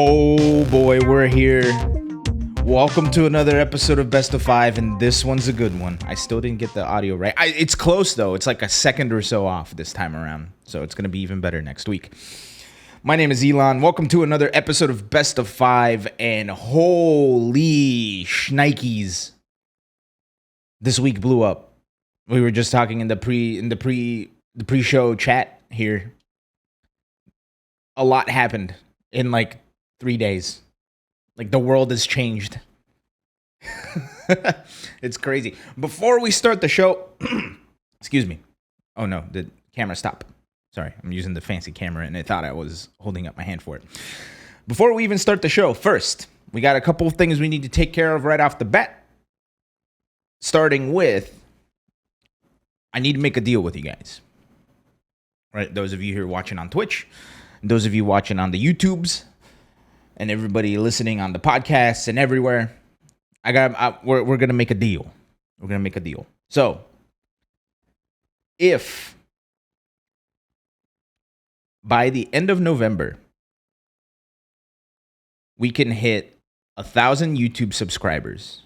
Oh boy, we're here. Welcome to another episode of Best of Five, and this one's a good one. I still didn't get the audio right. It's close though. It's like a second or so off this time around, so it's gonna be even better next week. My name is Elon. Welcome to another episode of Best of Five, and holy shnikes, this week blew up. We were just talking in the pre-show chat here. A lot happened in like 3 days. Like the world has changed. It's crazy. Before we start the show, excuse me. Oh no, the camera stopped. Sorry, I'm using the fancy camera and I thought I was holding up my hand for it. Before we even start the show, first, we got a couple of things we need to take care of right off the bat. Starting with, I need to make a deal with you guys. Right, those of you here watching on Twitch, those of you watching on the YouTubes, and everybody listening on the podcasts and everywhere, we're gonna make a deal. We're gonna make a deal. So, if by the end of November we can hit 1,000 YouTube subscribers,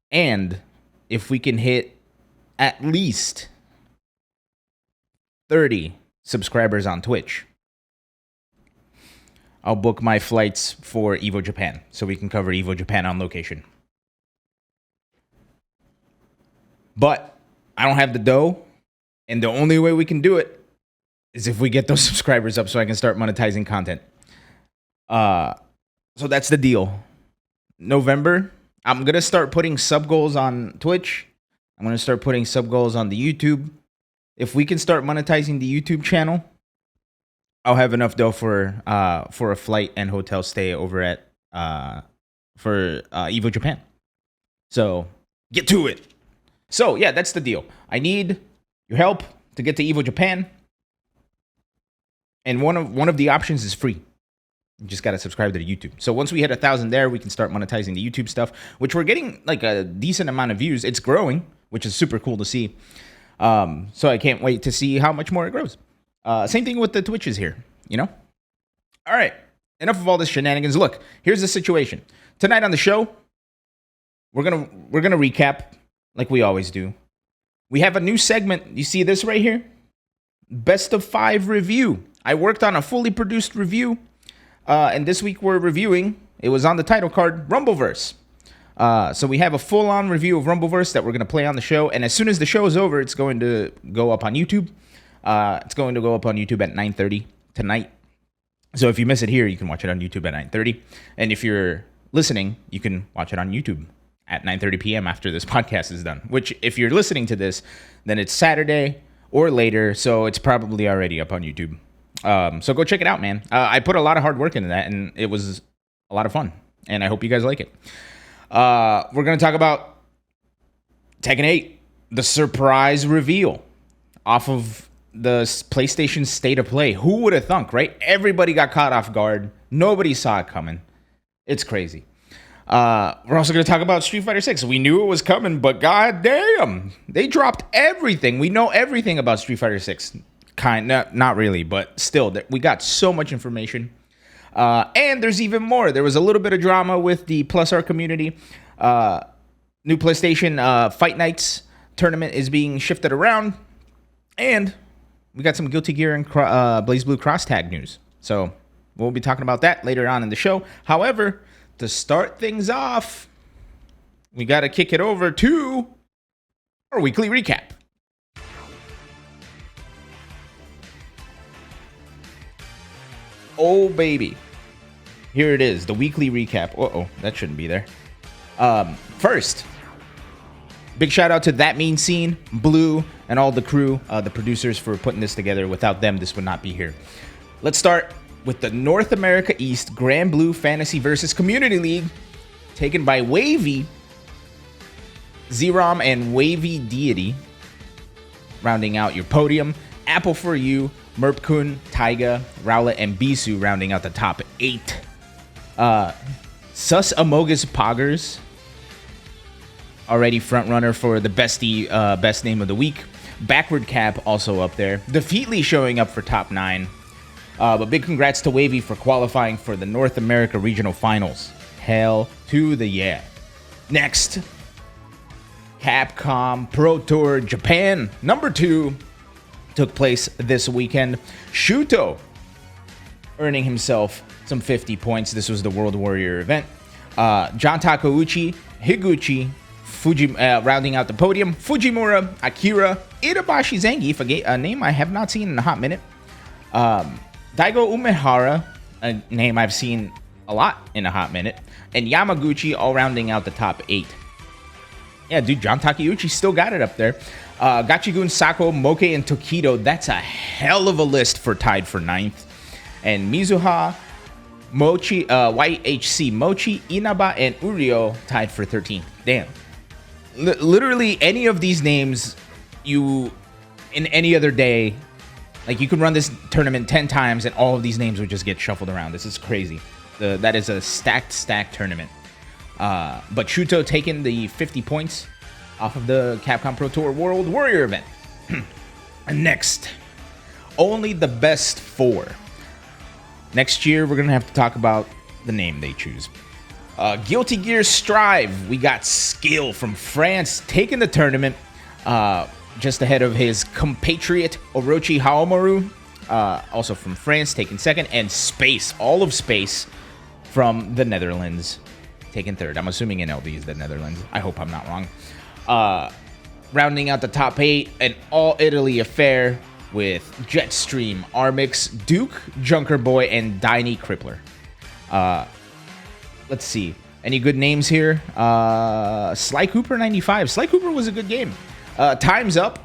and if we can hit at least 30 subscribers on Twitch, I'll book my flights for Evo Japan so we can cover Evo Japan on location. But I don't have the dough, and the only way we can do it is if we get those subscribers up so I can start monetizing content. So that's the deal. November, I'm going to start putting sub goals on Twitch. I'm going to start putting sub goals on the YouTube. If we can start monetizing the YouTube channel, I'll have enough dough for a flight and hotel stay over at Evo Japan. So get to it. So yeah, that's the deal. I need your help to get to Evo Japan, and one of the options is free. You just got to subscribe to the YouTube. So once we hit 1,000 there, we can start monetizing the YouTube stuff, which we're getting like a decent amount of views. It's growing, which is super cool to see. So I can't wait to see how much more it grows. Same thing with the Twitches here, you know? All right, enough of all this shenanigans. Look, here's the situation. Tonight on the show, we're gonna recap like we always do. We have a new segment. You see this right here? Best of Five review. I worked on a fully produced review, and this week we're reviewing, it was on the title card, Rumbleverse. So we have a full-on review of Rumbleverse that we're going to play on the show. And as soon as the show is over, it's going to go up on YouTube. It's going to go up on YouTube at 9:30 tonight. So if you miss it here, you can watch it on YouTube at 9:30. And if you're listening, you can watch it on YouTube at 9:30 p.m. after this podcast is done. Which, if you're listening to this, then it's Saturday or later. So it's probably already up on YouTube. So go check it out, man. I put a lot of hard work into that, and it was a lot of fun. And I hope you guys like it. We're going to talk about Tekken 8, the surprise reveal off of the PlayStation State of Play. Who would have thunk, right? Everybody got caught off guard. Nobody saw it coming. It's crazy. We're also going to talk about Street Fighter 6. We knew it was coming, but goddamn, they dropped everything. We know everything about Street Fighter 6. Not really, but still, we got so much information. And there's even more. There was a little bit of drama with the Plus R community. New PlayStation Fight Nights tournament is being shifted around. And we got some Guilty Gear and BlazBlue Cross Tag news. So we'll be talking about that later on in the show. However, to start things off, we got to kick it over to our weekly recap. Oh, baby. Here it is, the weekly recap. Uh-oh, that shouldn't be there. First, big shout out to That Mean Scene, Blue, and all the crew, the producers, for putting this together. Without them, this would not be here. Let's start with the North America East Grand Blue Fantasy vs. Community League, taken by Wavy, Zerom, and Wavy Deity, rounding out your podium. Apple for You, Merpkun, Taiga, Rowlet, and Bisu rounding out the top 8. Sus Amogus Poggers, already front runner for the best name of the week. Backward Cap also up there. Defeatly showing up for top 9. But big congrats to Wavy for qualifying for the North America Regional Finals. Hell to the yeah. Next, Capcom Pro Tour Japan number 2 took place this weekend. Shuto earning himself some 50 points. This was the World Warrior event. John Takeuchi, Higuchi, rounding out the podium. Fujimura, Akira, Itabashi Zangief, a name I have not seen in a hot minute. Daigo Umehara, a name I've seen a lot in a hot minute. And Yamaguchi all rounding out the top 8. Yeah, dude, John Takeuchi still got it up there. Gachigun, Sako, Moke, and Tokido. That's a hell of a list for tied for 9th. And Mizuha, Mochi, YHC, Mochi, Inaba, and Urio tied for 13th. Damn. Literally any of these names, in any other day, like you could run this tournament 10 times and all of these names would just get shuffled around. This is crazy. That is a stacked tournament. But Shuto taking the 50 points off of the Capcom Pro Tour World Warrior event. Next, only the best 4. Next year, we're going to have to talk about the name they choose. Guilty Gear Strive. We got Skill from France taking the tournament just ahead of his compatriot Orochi Haomaru, also from France, taking 2nd. And Space, all of Space from the Netherlands, taking 3rd. I'm assuming NLD is the Netherlands. I hope I'm not wrong. Rounding out the top 8, an all-Italy affair with Jetstream, Armix, Duke, Junker Boy, and Diney Crippler. Let's see. Any good names here? Sly Cooper 95. Sly Cooper was a good game. Time's Up.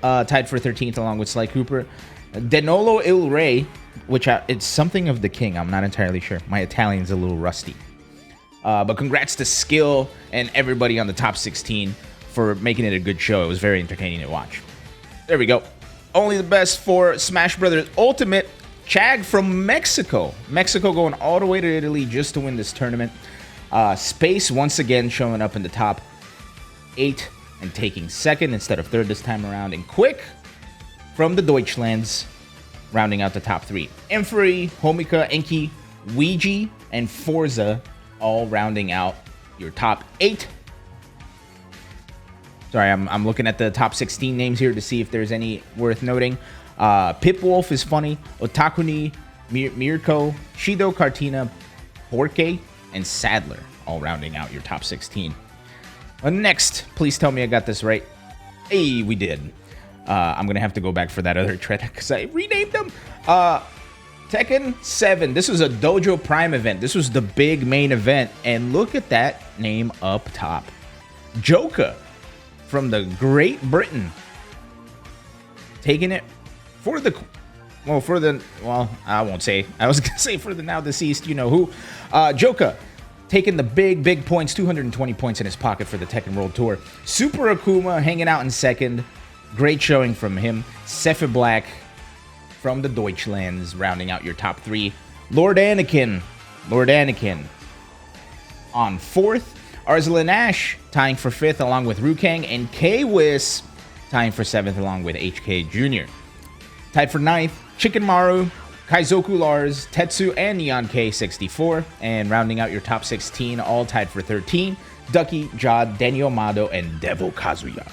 Tied for 13th along with Sly Cooper. Denolo Il Re, which it's something of the king. I'm not entirely sure. My Italian's a little rusty. But congrats to Skill and everybody on the top 16 for making it a good show. It was very entertaining to watch. There we go. Only the best for Smash Brothers Ultimate. Chag from Mexico. Mexico going all the way to Italy just to win this tournament. Space once again showing up in the top 8 and taking 2nd instead of 3rd this time around. And Quick from the Deutschlands rounding out the top 3. Emfrey, Homika, Enki, Ouija, and Forza all rounding out your top 8. Sorry, I'm looking at the top 16 names here to see if there's any worth noting. Pipwolf is funny. Otakuni, Mirko, Shido, Cartina, Porke, and Sadler all rounding out your top 16. Next, please tell me I got this right. Hey, we did. I'm going to have to go back for that other thread because I renamed them. Tekken 7. This was a Dojo Prime event. This was the big main event. And look at that name up top. Joka from the Great Britain. Taking it for the... Well, I won't say. I was going to say for the now deceased, you know who. Joka taking the big points. 220 points in his pocket for the Tekken World Tour. Super Akuma hanging out in 2nd. Great showing from him. Sephi Black from the Deutschlands rounding out your top 3. Lord Anakin on 4th. Arslan Ash tying for 5th along with Rukang, and K-Wiz tying for 7th along with HK Jr. Tied for 9th, Chicken Maru, Kaizoku Lars, Tetsu, and Neon K64. And rounding out your top 16, all tied for 13, Ducky, Jod, Daniel Mado, and Devil Kazuya.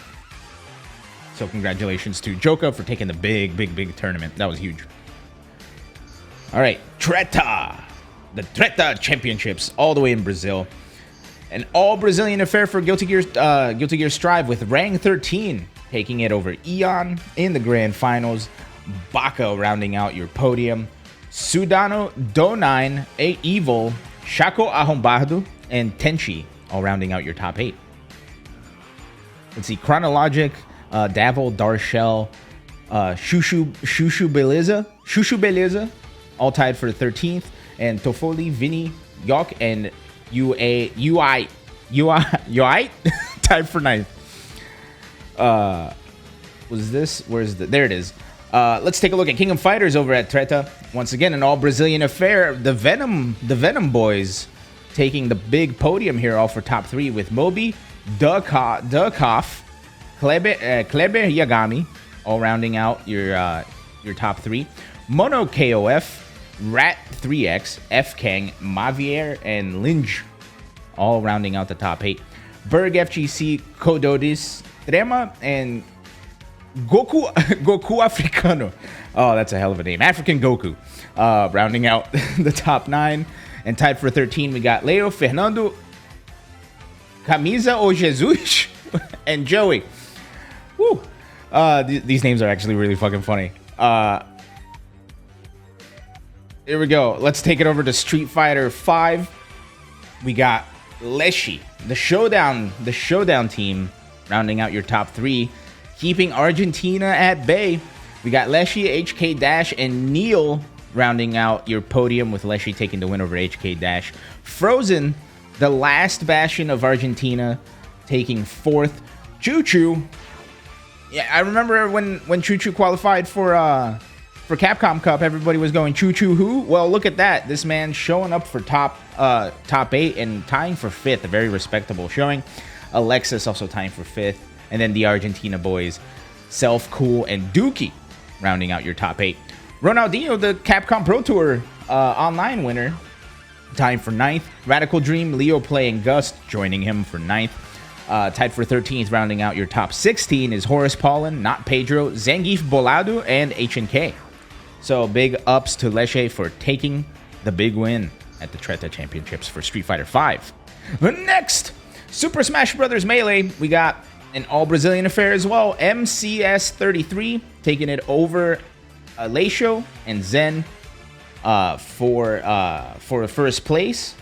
So congratulations to Joka for taking the big tournament. That was huge. All right, Treta. The Treta Championships all the way in Brazil. An all-Brazilian affair for Guilty Gear Strive with Rang 13 taking it over Eon in the grand finals. Baka rounding out your podium. Sudano, Do9, Evil, Shaco Arrombardo, and Tenchi all rounding out your top 8. Let's see, Chronologic, Davil, Darshell, Shushu Beleza, all tied for 13th, and Toffoli, Vinny, Yok, and UI tied for 9th. There it is. Let's take a look at King of Fighters over at Treta. Once again, an all-Brazilian affair. The Venom boys taking the big podium here, all for top 3 with Moby, Dukoff, Kleber Yagami, all rounding out your top 3. Mono KOF, Rat 3X, F Kang, Mavier, and Linge, all rounding out the top 8. Berg FGC, Kododis, Trema, and Goku Africano. Oh, that's a hell of a name. African Goku. Rounding out the top 9. And tied for 13, we got Leo, Fernando, Camisa o Jesus, and Joey. Woo. These names are actually really fucking funny. Here we go. Let's take it over to Street Fighter 5. We got Leshy, the showdown team, rounding out your top 3, keeping Argentina at bay. We got Leshy, HK Dash, and Neil rounding out your podium, with Leshy taking the win over HK Dash. Frozen, the last bastion of Argentina, taking 4th. Choo Choo. Yeah, I remember when Choo Choo qualified for Capcom Cup, everybody was going Choo Choo who? Well, look at that. This man showing up for top 8 and tying for 5th, a very respectable showing. Alexis also tying for 5th, and then the Argentina boys, Self, Cool, and Dookie rounding out your top 8. Ronaldinho, the Capcom Pro Tour online winner, tying for 9th. Radical Dream, Leo Play, and Gust joining him for 9th. Tied for 13th, rounding out your top 16 is Horace Paulin, Not Pedro, Zangief Bolado, and HNK. So big ups to Leshe for taking the big win at the Treta Championships for Street Fighter V. Next, Super Smash Bros. Melee. We got an all-Brazilian affair as well. MCS33 taking it over Leisho and Zen for first place.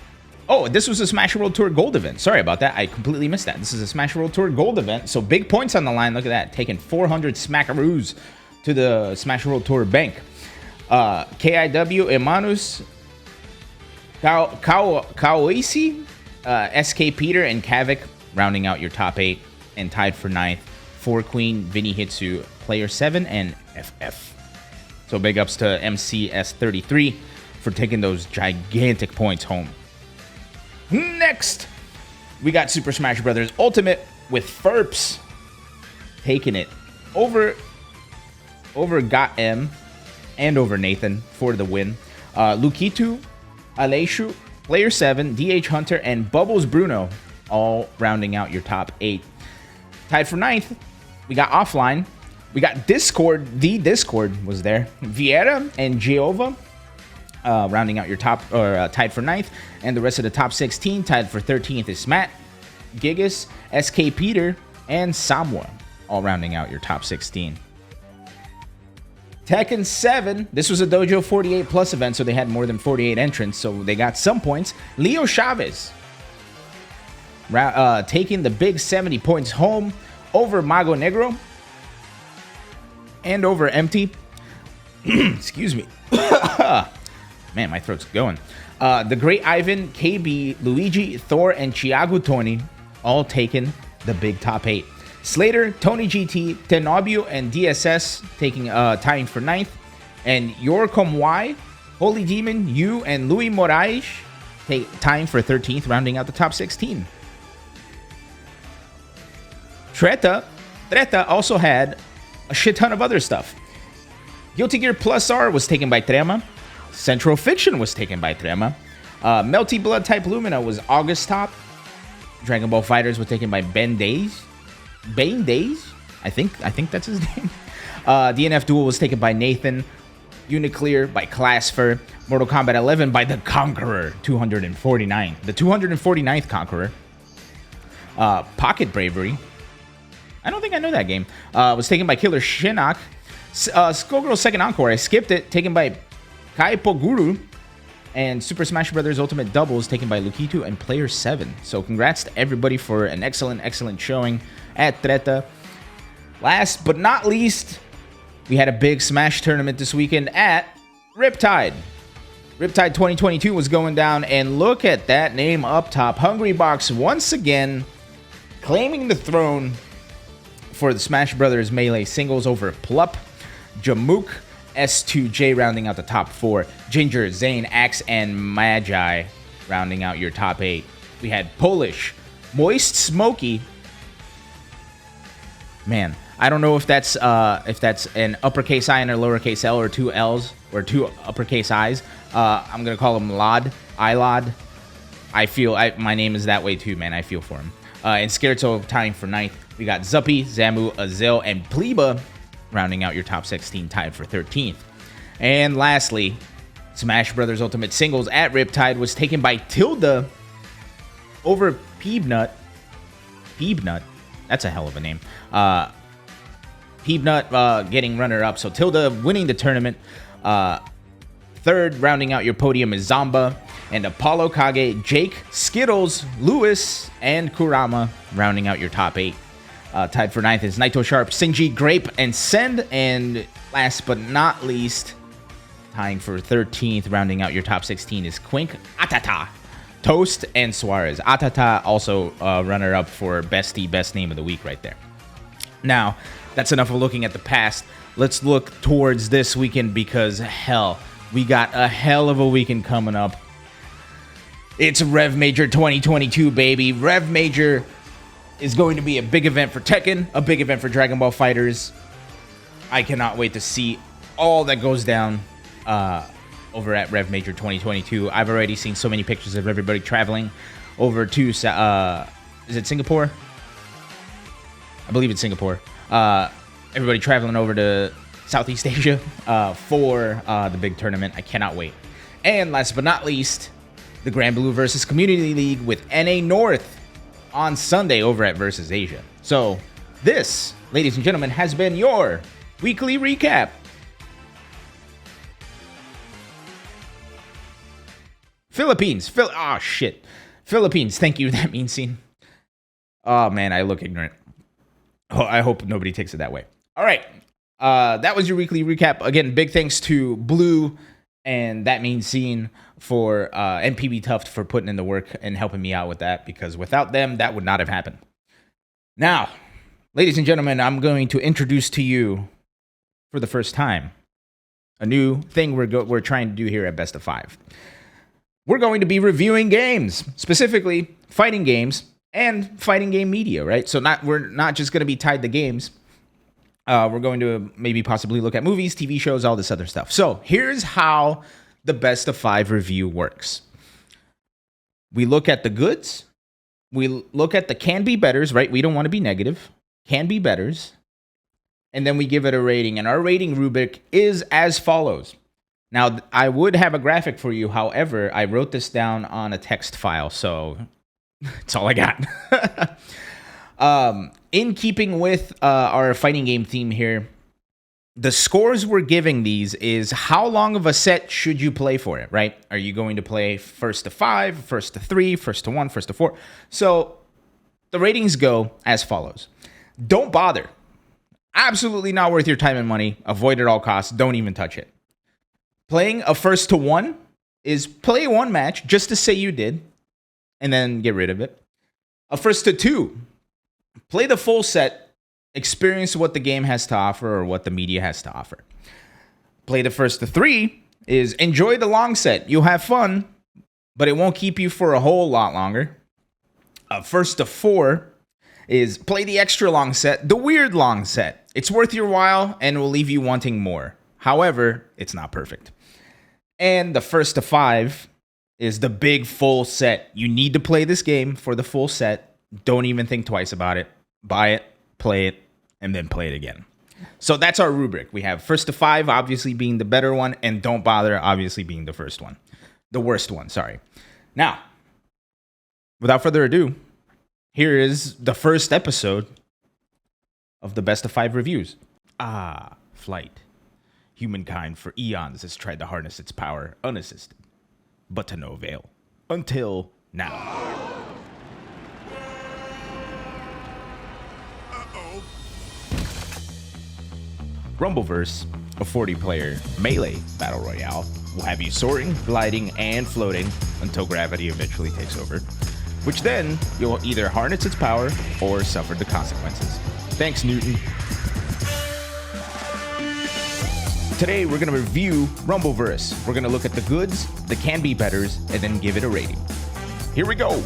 Oh, this was a Smash World Tour Gold event. Sorry about that. I completely missed that. This is a Smash World Tour Gold event. So big points on the line. Look at that. Taking 400 smackaroos to the Smash World Tour bank. KIW, Emanus, Kaoisi, SK Peter, and Kavik rounding out your top 8 and tied for 9th. 4 Queen, Vinny Hitsu, Player 7, and FF. So big ups to MCS33 for taking those gigantic points home. Next, we got Super Smash Bros. Ultimate with Ferps taking it over Got M and over Nathan for the win. Lukitu, Aleshu, Player 7, DH Hunter, and Bubbles Bruno all rounding out your top 8. Tied for 9th, we got Offline. We got Discord. The Discord was there. Vieira and Giova rounding out your top, or tied for 9th. And the rest of the top 16, tied for 13th, is Matt, Gigas, SK Peter, and Samwa, all rounding out your top 16. Tekken 7, this was a Dojo 48 plus event, so they had more than 48 entrants, so they got some points. Leo Chavez taking the big 70 points home over Mago Negro and over Empty. Excuse me. Man, my throat's going. The Great Ivan, KB, Luigi, Thor, and Thiago Tony all taking the big top 8. Slater, Tony GT, Tenobio, and DSS tying for 9th. And Yorcom Y, Holy Demon, Yu, and Louis Moraes tying for 13th, rounding out the top 16. Treta also had a shit ton of other stuff. Guilty Gear Plus R was taken by Trema. Central Fiction was taken by Trema. Melty Blood Type Lumina was August top. Dragon Ball Fighters was taken by Ben Days. Bane Days? I think that's his name. DNF Duel was taken by Nathan. Uniclear by Classfer. Mortal Kombat 11 by the Conqueror, 249. The 249th Conqueror. Pocket Bravery. I don't think I know that game. Was taken by Killer Shinnok. Skullgirl's Second Encore, I skipped it. Taken by Kaipoguru. And Super Smash Bros. Ultimate Doubles taken by Lukitu and Player 7. So congrats to everybody for an excellent showing at Treta. Last but not least, we had a big Smash tournament this weekend at Riptide. Riptide 2022 was going down, and look at that name up top. Hungrybox once again claiming the throne for the Smash Bros. Melee singles over Plup, Jamook, S2J rounding out the top 4. Ginger, Zane, Axe, and Magi rounding out your top 8. We had Polish, Moist Smoky. Man, I don't know if that's an uppercase I and a lowercase L or 2 L's. or two uppercase I's. I'm going to call him Lod, Ilod. My name is that way too, man. I feel for him. And Scherzo tying for 9th. We got Zuppy, Zamu, Azil, and Pleba rounding out your top 16, tied for 13th. And lastly, Smash Brothers Ultimate Singles at Riptide was taken by Tilda over Peebnut. Peebnut? That's a hell of a name. Peebnut getting runner-up. So Tilda winning the tournament. Third, rounding out your podium is Zamba and Apollo Kage, Jake, Skittles, Lewis, and Kurama rounding out your top 8. Tied for 9th is Naito Sharp, Shinji, Grape, and Send. And last but not least, tying for 13th, rounding out your top 16 is Quink, Atata, Toast, and Suarez. Atata also runner-up for best name of the week right there. Now, that's enough of looking at the past. Let's look towards this weekend because, hell, we got a hell of a weekend coming up. It's Rev Major 2022, baby. Rev Major is going to be a big event for Tekken, a big event for Dragon Ball FighterZ. I cannot wait to see all that goes down over at Rev Major 2022. I've already seen so many pictures of everybody traveling over to, is it Singapore? I believe it's Singapore. Everybody traveling over to Southeast Asia for the big tournament. I cannot wait. And last but not least, the Grand Blue versus Community League with NA North on Sunday over at Versus Asia. So this, ladies and gentlemen, has been your weekly recap. Philippines. Philippines. Thank you. That means scene. Oh, man, I look ignorant. Oh, I hope nobody takes it that way. All right. That was your weekly recap. Again, big thanks to Blue and That Means Scene for MPB Tuft for putting in the work and helping me out with that, because without them, that would not have happened. Now, ladies and gentlemen, I'm going to introduce to you for the first time a new thing we're trying to do here at Best of 5. We're going to be reviewing games, specifically fighting games and fighting game media, right? So we're not just going to be tied to games. We're going to maybe possibly look at movies, TV shows, all this other stuff. So here's how the Best of 5 review works. We look at the goods. We look at the can be betters, right? We don't want to be negative. Can be betters. And then we give it a rating. And our rating rubric is as follows. Now, I would have a graphic for you. However, I wrote this down on a text file, so that's all I got. In keeping with our fighting game theme here, the scores we're giving these is how long of a set should you play for it, right? Are you going to play first to 5, first to 3, first to 1, first to 4? So the ratings go as follows. Don't bother. Absolutely not worth your time and money. Avoid at all costs. Don't even touch it. Playing a first to 1 is play one match just to say you did and then get rid of it. A first to 2, play the full set, experience what the game has to offer or what the media has to offer. Play the first to 3 is enjoy the long set. You'll have fun, but it won't keep you for a whole lot longer. First to 4 is play the extra long set, the weird long set. It's worth your while and will leave you wanting more. However, it's not perfect. And the first to 5 is the big full set. You need to play this game for the full set. Don't even think twice about it. Buy it, play it, and then play it again. So that's our rubric. We have first to 5 obviously being the better one, and don't bother obviously being the first one. The worst one, sorry. Now, without further ado, here is the first episode of the Best of 5 reviews. Flight. Humankind for eons has tried to harness its power unassisted, but to no avail. Until now. Rumbleverse, a 40-player melee battle royale, will have you soaring, gliding, and floating until gravity eventually takes over, which then you'll either harness its power or suffer the consequences. Thanks, Newton. Today, we're going to review Rumbleverse. We're going to look at the goods, the can-be betters, and then give it a rating. Here we go.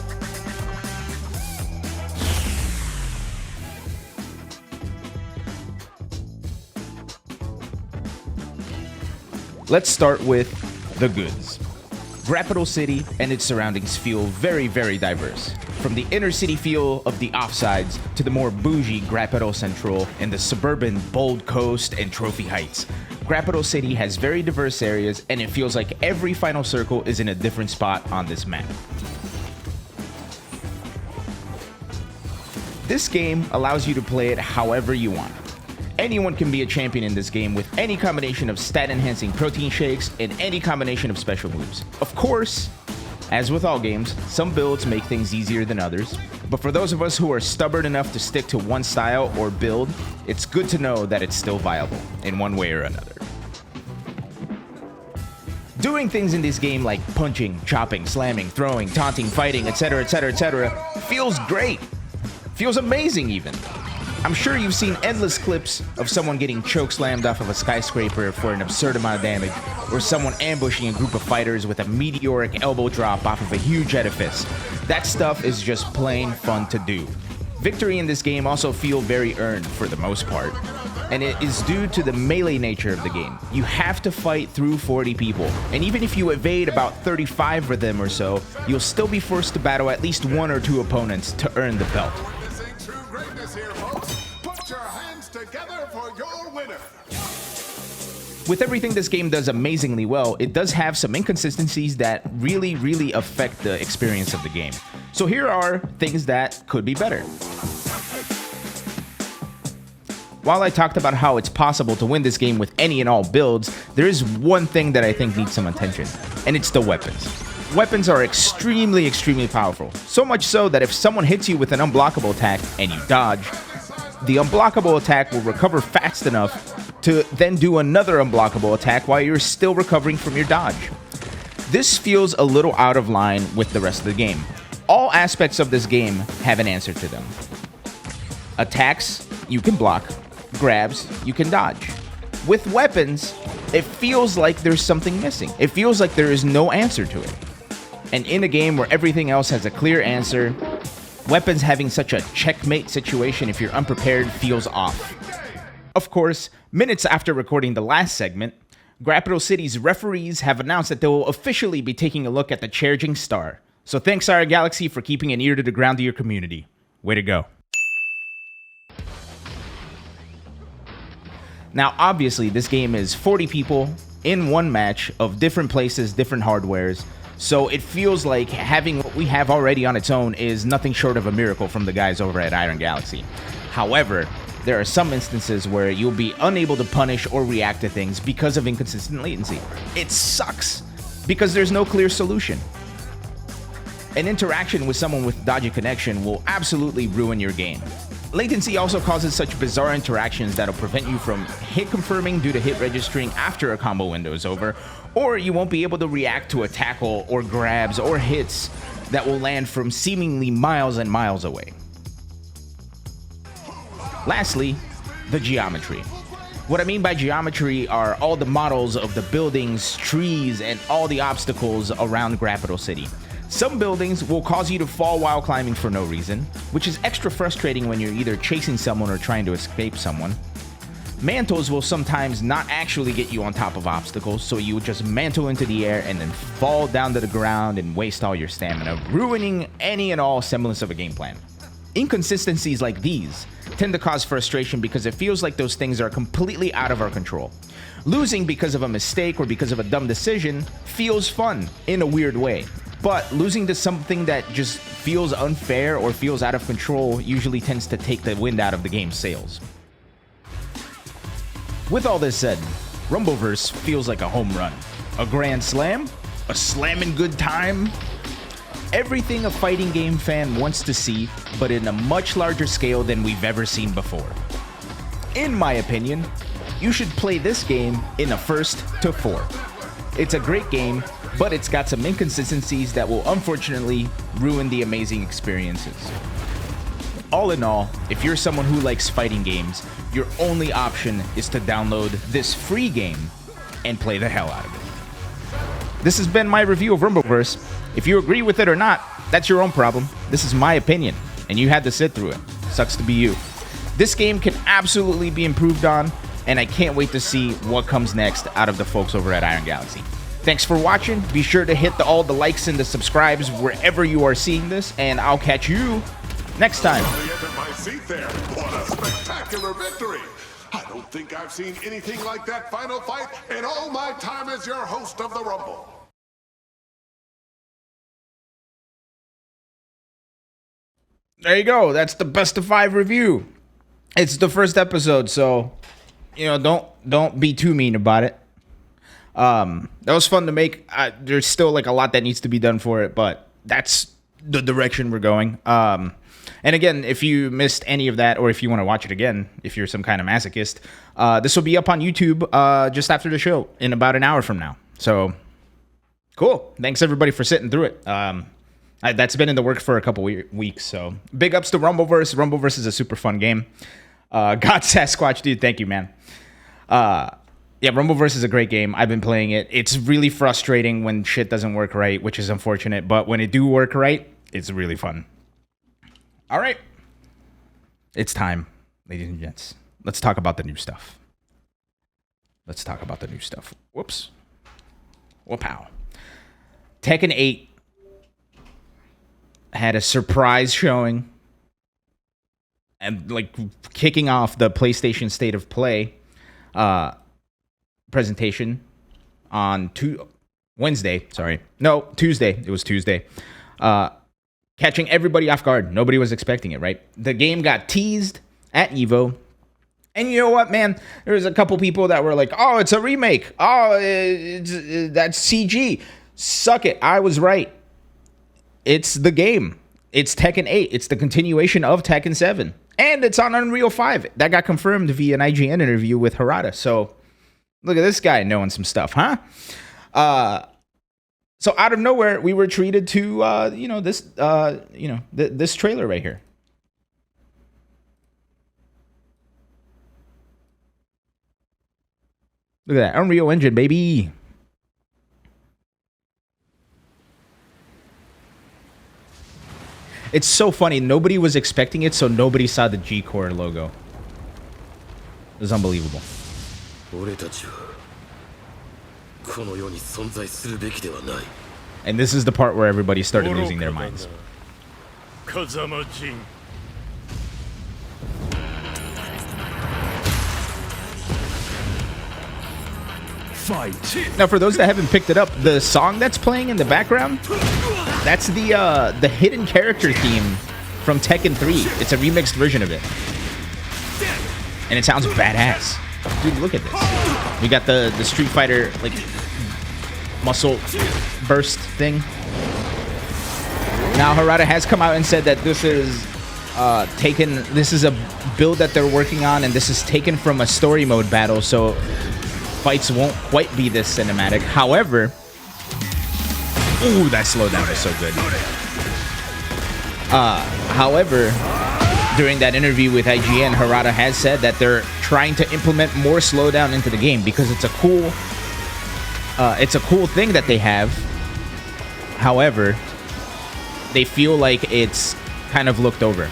Let's start with the goods. Grappital City and its surroundings feel very, very diverse. From the inner city feel of the offsides to the more bougie Grappital Central and the suburban Bold Coast and Trophy Heights. Grappital City has very diverse areas, and it feels like every final circle is in a different spot on this map. This game allows you to play it however you want. Anyone can be a champion in this game with any combination of stat-enhancing protein shakes and any combination of special moves. Of course, as with all games, some builds make things easier than others, but for those of us who are stubborn enough to stick to one style or build, it's good to know that it's still viable in one way or another. Doing things in this game like punching, chopping, slamming, throwing, taunting, fighting, etc., etc., etc. feels great. Feels amazing even. I'm sure you've seen endless clips of someone getting chokeslammed off of a skyscraper for an absurd amount of damage, or someone ambushing a group of fighters with a meteoric elbow drop off of a huge edifice. That stuff is just plain fun to do. Victory in this game also feel very earned for the most part, and it is due to the melee nature of the game. You have to fight through 40 people, and even if you evade about 35 of them or so, you'll still be forced to battle at least one or two opponents to earn the belt. With everything this game does amazingly well, it does have some inconsistencies that really affect the experience of the game. So here are things that could be better. While I talked about how it's possible to win this game with any and all builds, there is one thing that I think needs some attention, and it's the weapons. Weapons are extremely powerful, so much so that if someone hits you with an unblockable attack and you dodge, the unblockable attack will recover fast enough to then do another unblockable attack while you're still recovering from your dodge. This feels a little out of line with the rest of the game. All aspects of this game have an answer to them. Attacks, you can block. Grabs, you can dodge. With weapons, it feels like there's something missing. It feels like there is no answer to it. And in a game where everything else has a clear answer, weapons having such a checkmate situation if you're unprepared feels off. Of course, minutes after recording the last segment, Grappital City's referees have announced that they will officially be taking a look at the Charging Star. So thanks, Sire Galaxy, for keeping an ear to the ground of your community. Way to go. Now, obviously, this game is 40 people in one match of different places, different hardwares, so it feels like having what we have already on its own is nothing short of a miracle from the guys over at Iron Galaxy. However, there are some instances where you'll be unable to punish or react to things because of inconsistent latency. It sucks, because there's no clear solution. An interaction with someone with dodgy connection will absolutely ruin your game. Latency also causes such bizarre interactions that'll prevent you from hit confirming due to hit registering after a combo window is over, or you won't be able to react to a tackle or grabs or hits that will land from seemingly miles and miles away. Lastly, the geometry. What I mean by geometry are all the models of the buildings, trees, and all the obstacles around Grappital City. Some buildings will cause you to fall while climbing for no reason, which is extra frustrating when you're either chasing someone or trying to escape someone. Mantles will sometimes not actually get you on top of obstacles, so you would just mantle into the air and then fall down to the ground and waste all your stamina, ruining any and all semblance of a game plan. Inconsistencies like these tend to cause frustration because it feels like those things are completely out of our control. Losing because of a mistake or because of a dumb decision feels fun in a weird way. But losing to something that just feels unfair or feels out of control usually tends to take the wind out of the game's sails. With all this said, Rumbleverse feels like a home run. A grand slam? A slammin' good time? Everything a fighting game fan wants to see, but in a much larger scale than we've ever seen before. In my opinion, you should play this game in a 1st to 4. It's a great game, but it's got some inconsistencies that will unfortunately ruin the amazing experiences. All in all, if you're someone who likes fighting games, your only option is to download this free game and play the hell out of it. This has been my review of Rumbleverse. If you agree with it or not, that's your own problem. This is my opinion, and you had to sit through it. Sucks to be you. This game can absolutely be improved on, and I can't wait to see what comes next out of the folks over at Iron Galaxy. Thanks for watching. Be sure to hit all the likes and the subscribes wherever you are seeing this, and I'll catch you next time. My seat there. What a spectacular victory! I don't think I've seen anything like that final fight in all my time as your host of the Rumble. There you go. That's the best of 5 review. It's the first episode, so don't be too mean about it. That was fun to make. There's still like a lot that needs to be done for it, but that's the direction we're going. And again, if you missed any of that, or if you want to watch it again, if you're some kind of masochist, this will be up on YouTube just after the show in about an hour from now. So cool. Thanks everybody for sitting through it. That's been in the work for a couple weeks. So big ups to Rumbleverse. Rumbleverse is a super fun game. God Sasquatch, dude, thank you, man. Yeah, Rumbleverse is a great game. I've been playing it. It's really frustrating when shit doesn't work right, which is unfortunate. But when it do work right, it's really fun. All right. It's time, ladies and gents. Let's talk about the new stuff. Whoops. Whoop-pow. Tekken 8 had a surprise showing and like kicking off the PlayStation State of Play presentation on Tuesday. It was Tuesday. Catching everybody off guard. Nobody was expecting it, right? The game got teased at EVO. And you know what, man? There was a couple people that were like, oh, it's a remake. Oh, that's CG. Suck it. I was right. It's the game. It's Tekken 8. It's the continuation of Tekken 7. And it's on Unreal 5. That got confirmed via an IGN interview with Harada. So look at this guy knowing some stuff, huh? So out of nowhere, we were treated to, this trailer right here. Look at that. Unreal Engine, baby. It's so funny. Nobody was expecting it, so nobody saw the G-Core logo. It was unbelievable. And this is the part where everybody started losing their minds. Fight. Now, for those that haven't picked it up, the song that's playing in the background, that's the hidden character theme from Tekken 3. It's a remixed version of it. And it sounds badass. Dude, look at this. We got the Street Fighter, like, muscle burst thing. Now, Harada has come out and said that this is this is a build that they're working on, and this is taken from a story mode battle, so fights won't quite be this cinematic. However, ooh, that slowdown is so good. However, during that interview with IGN, Harada has said that they're trying to implement more slowdown into the game because it's a cool thing that they have. However, they feel like it's kind of looked over.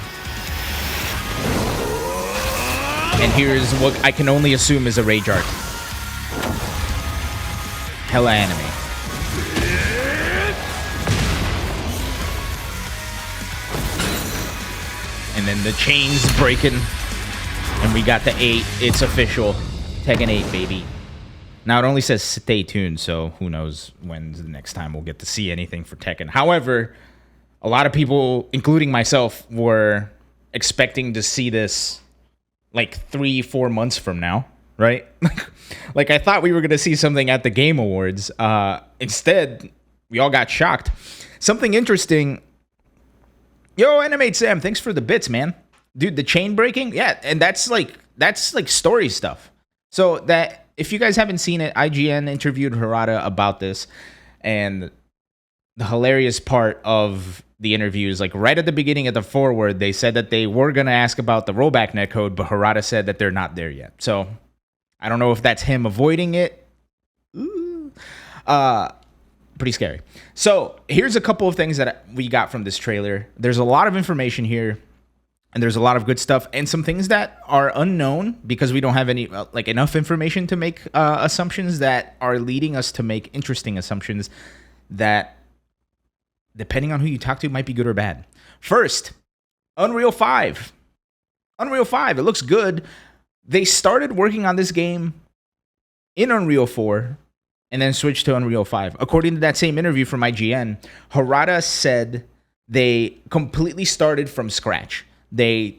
And here's what I can only assume is a rage art. Hella anime. And then the chains breaking. And we got the 8. It's official. Tekken 8, baby. Now, it only says stay tuned, so who knows when's the next time we'll get to see anything for Tekken. However, a lot of people, including myself, were expecting to see this like 3-4 months from now, right? Like I thought we were going to see something at the Game Awards. Instead, we all got shocked. Something interesting. Yo, Animate Sam, thanks for the bits, man. Dude, the chain breaking? Yeah, and that's like story stuff. So that if you guys haven't seen it, IGN interviewed Harada about this, and the hilarious part of the interview is like right at the beginning of the foreword, they said that they were going to ask about the rollback netcode, but Harada said that they're not there yet. So I don't know if that's him avoiding it. Ooh. Pretty scary. So here's a couple of things that we got from this trailer. There's a lot of information here. and there's a lot of good stuff and some things that are unknown because we don't have any like enough information to make assumptions that are leading us to make interesting assumptions that, depending on who you talk to, might be good or bad. First, Unreal 5. Unreal 5, it looks good. They started working on this game in Unreal 4 and then switched to Unreal 5. According to that same interview from IGN, Harada said they completely started from scratch. They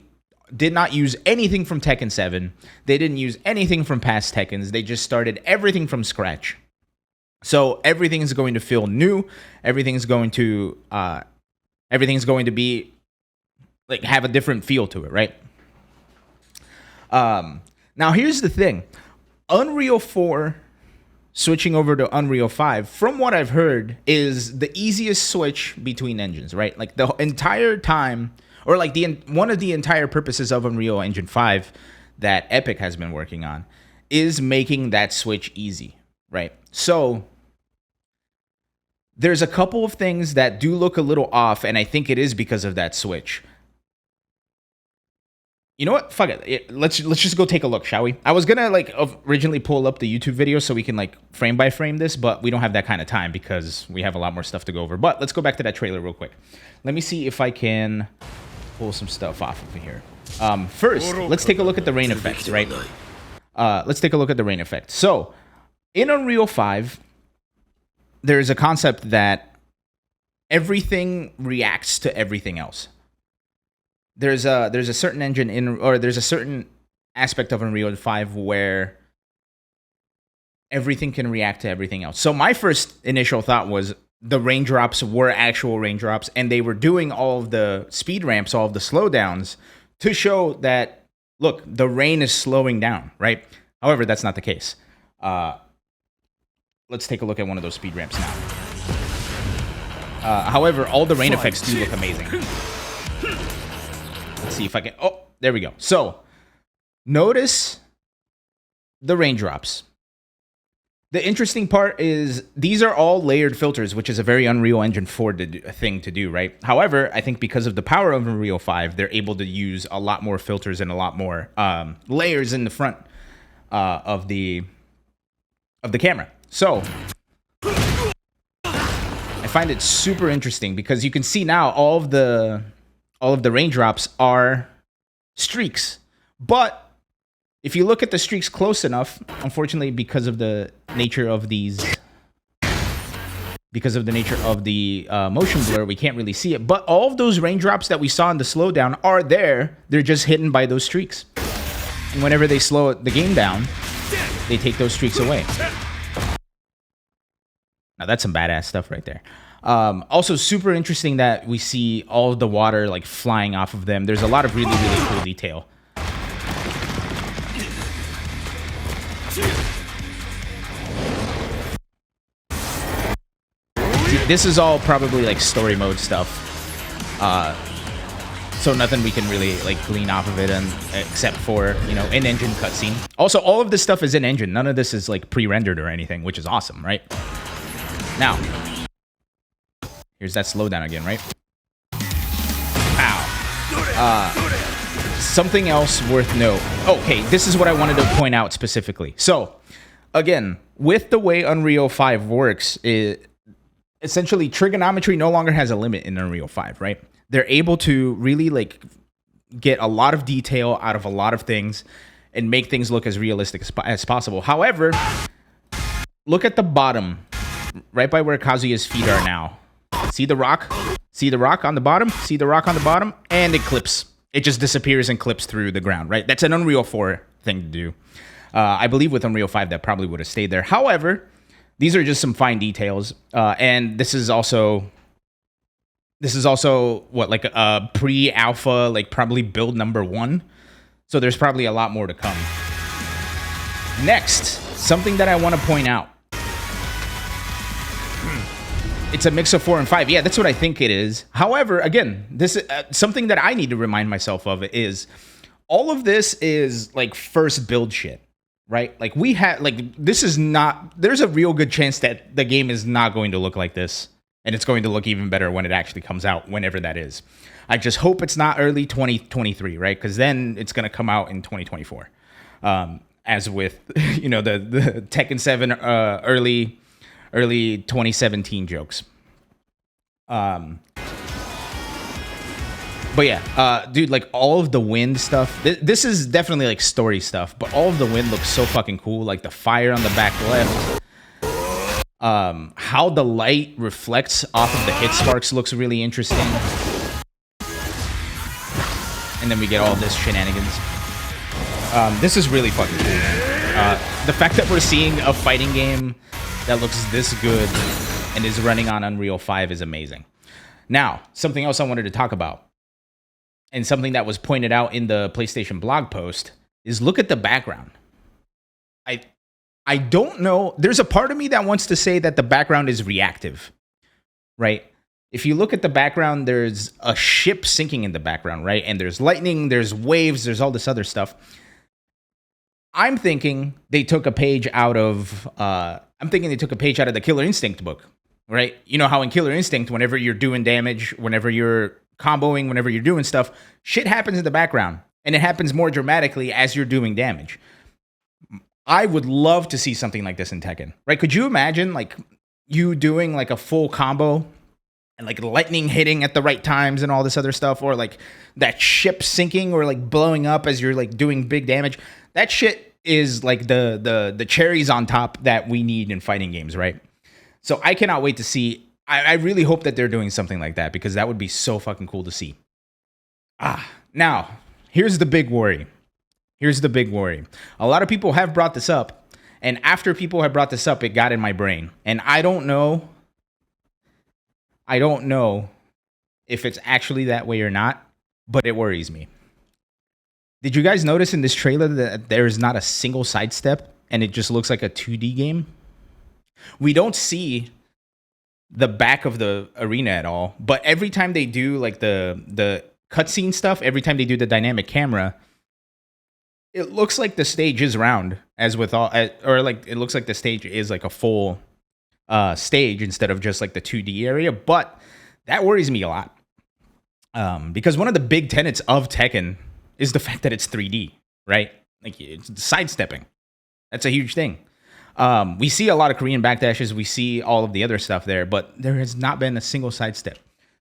did not use anything from Tekken 7. They didn't use anything from past Tekkens. They just started everything from scratch. So everything is going to feel new. Everything's going to be like have a different feel to it, right? Now here's the thing. Unreal 4 switching over to Unreal 5, from what I've heard, is the easiest switch between engines, right? Like the entire time, or like one of the entire purposes of Unreal Engine 5 that Epic has been working on is making that switch easy, right? So there's a couple of things that do look a little off, and I think it is because of that switch. You know what? Fuck it. Let's just go take a look, shall we? I was gonna like originally pull up the YouTube video so we can like frame by frame this, but we don't have that kind of time because we have a lot more stuff to go over. But let's go back to that trailer real quick. Let me see if I can pull some stuff off of here. First, let's take a look at the rain effects, right? Let's take a look at the rain effect. So, in Unreal 5, there's a concept that everything reacts to everything else. There's a certain engine there's a certain aspect of Unreal 5 where everything can react to everything else. So my first initial thought was the raindrops were actual raindrops, and they were doing all of the speed ramps, all of the slowdowns, to show that, look, the rain is slowing down, right? However, that's not the case. Let's take a look at one of those speed ramps now. However, all the rain effects do look amazing. Let's see if I can... Oh, there we go. So, notice the raindrops. The interesting part is these are all layered filters, which is a very Unreal Engine 4 thing to do, right? However, I think because of the power of Unreal 5, they're able to use a lot more filters and a lot more layers in the front of the camera. So, I find it super interesting because you can see now all of the raindrops are streaks. But if you look at the streaks close enough, unfortunately, because of the nature of the motion blur, we can't really see it. But all of those raindrops that we saw in the slowdown are there. They're just hidden by those streaks. And whenever they slow the game down, they take those streaks away. Now that's some badass stuff right there. Also super interesting that we see all of the water like flying off of them. There's a lot of really, really cool detail. See, this is all probably like story mode stuff. So nothing we can really like glean off of it, except for, you know, an engine cutscene. Also, all of this stuff is in engine. None of this is like pre-rendered or anything, which is awesome, right? Now, here's that slowdown again, right? Ow. Something else worth note. Okay, this is what I wanted to point out specifically. So, again, with the way Unreal 5 works, essentially trigonometry no longer has a limit in Unreal 5, right? They're able to really like get a lot of detail out of a lot of things and make things look as realistic as possible. However, look at the bottom, right by where Kazuya's feet are now. See the rock? See the rock on the bottom? See the rock on the bottom? And it clips. It just disappears and clips through the ground, right? That's an Unreal 4 thing to do. I believe with Unreal 5 that probably would have stayed there. However, these are just some fine details. And this is also what, like a pre-alpha, like probably build number 1. So there's probably a lot more to come. Next, something that I want to point out. It's a mix of 4 and 5. Yeah, that's what I think it is. However, again, this something that I need to remind myself of is all of this is like first build shit, right? Like we have, like this is not. There's a real good chance that the game is not going to look like this And it's going to look even better when it actually comes out, whenever that is. I just hope it's not early 2023, right? Because then it's going to come out in 2024. As with, the Tekken 7 early 2017 jokes. But yeah, dude, like all of the wind stuff. This is definitely like story stuff, but all of the wind looks so fucking cool. Like the fire on the back left. How the light reflects off of the hit sparks looks really interesting. And then we get all this shenanigans. This is really fucking cool, man. The fact that we're seeing a fighting game that looks this good and is running on Unreal 5 is amazing. Now, something else I wanted to talk about, and something that was pointed out in the PlayStation blog post, is look at the background. I don't know. There's a part of me that wants to say that the background is reactive, right? If you look at the background, there's a ship sinking in the background, right? And there's lightning, there's waves, there's all this other stuff. I'm thinking they took a page out of the Killer Instinct book, right? You know how in Killer Instinct, whenever you're doing damage, whenever you're comboing, whenever you're doing stuff, shit happens in the background, and it happens more dramatically as you're doing damage. I would love to see something like this in Tekken, right? Could you imagine like you doing like a full combo and like lightning hitting at the right times and all this other stuff, or like that ship sinking or like blowing up as you're like doing big damage? That shit is like the cherries on top that we need in fighting games, right? So I cannot wait to see. I really hope that they're doing something like that, because that would be so fucking cool to see. Now, here's the big worry. A lot of people have brought this up, and after people have brought this up, it got in my brain. And I don't know if it's actually that way or not, but it worries me. Did you guys notice in this trailer that there is not a single sidestep, and it just looks like a 2D game? We don't see the back of the arena at all, but every time they do like the cutscene stuff, every time they do the dynamic camera, it looks like the stage is round, as with all, or like it looks like the stage is like a full stage instead of just like the 2D area. But that worries me a lot, because one of the big tenets of Tekken is the fact that it's 3D, right? Like it's sidestepping. That's a huge thing. We see a lot of Korean backdashes. We see all of the other stuff there, but there has not been a single sidestep.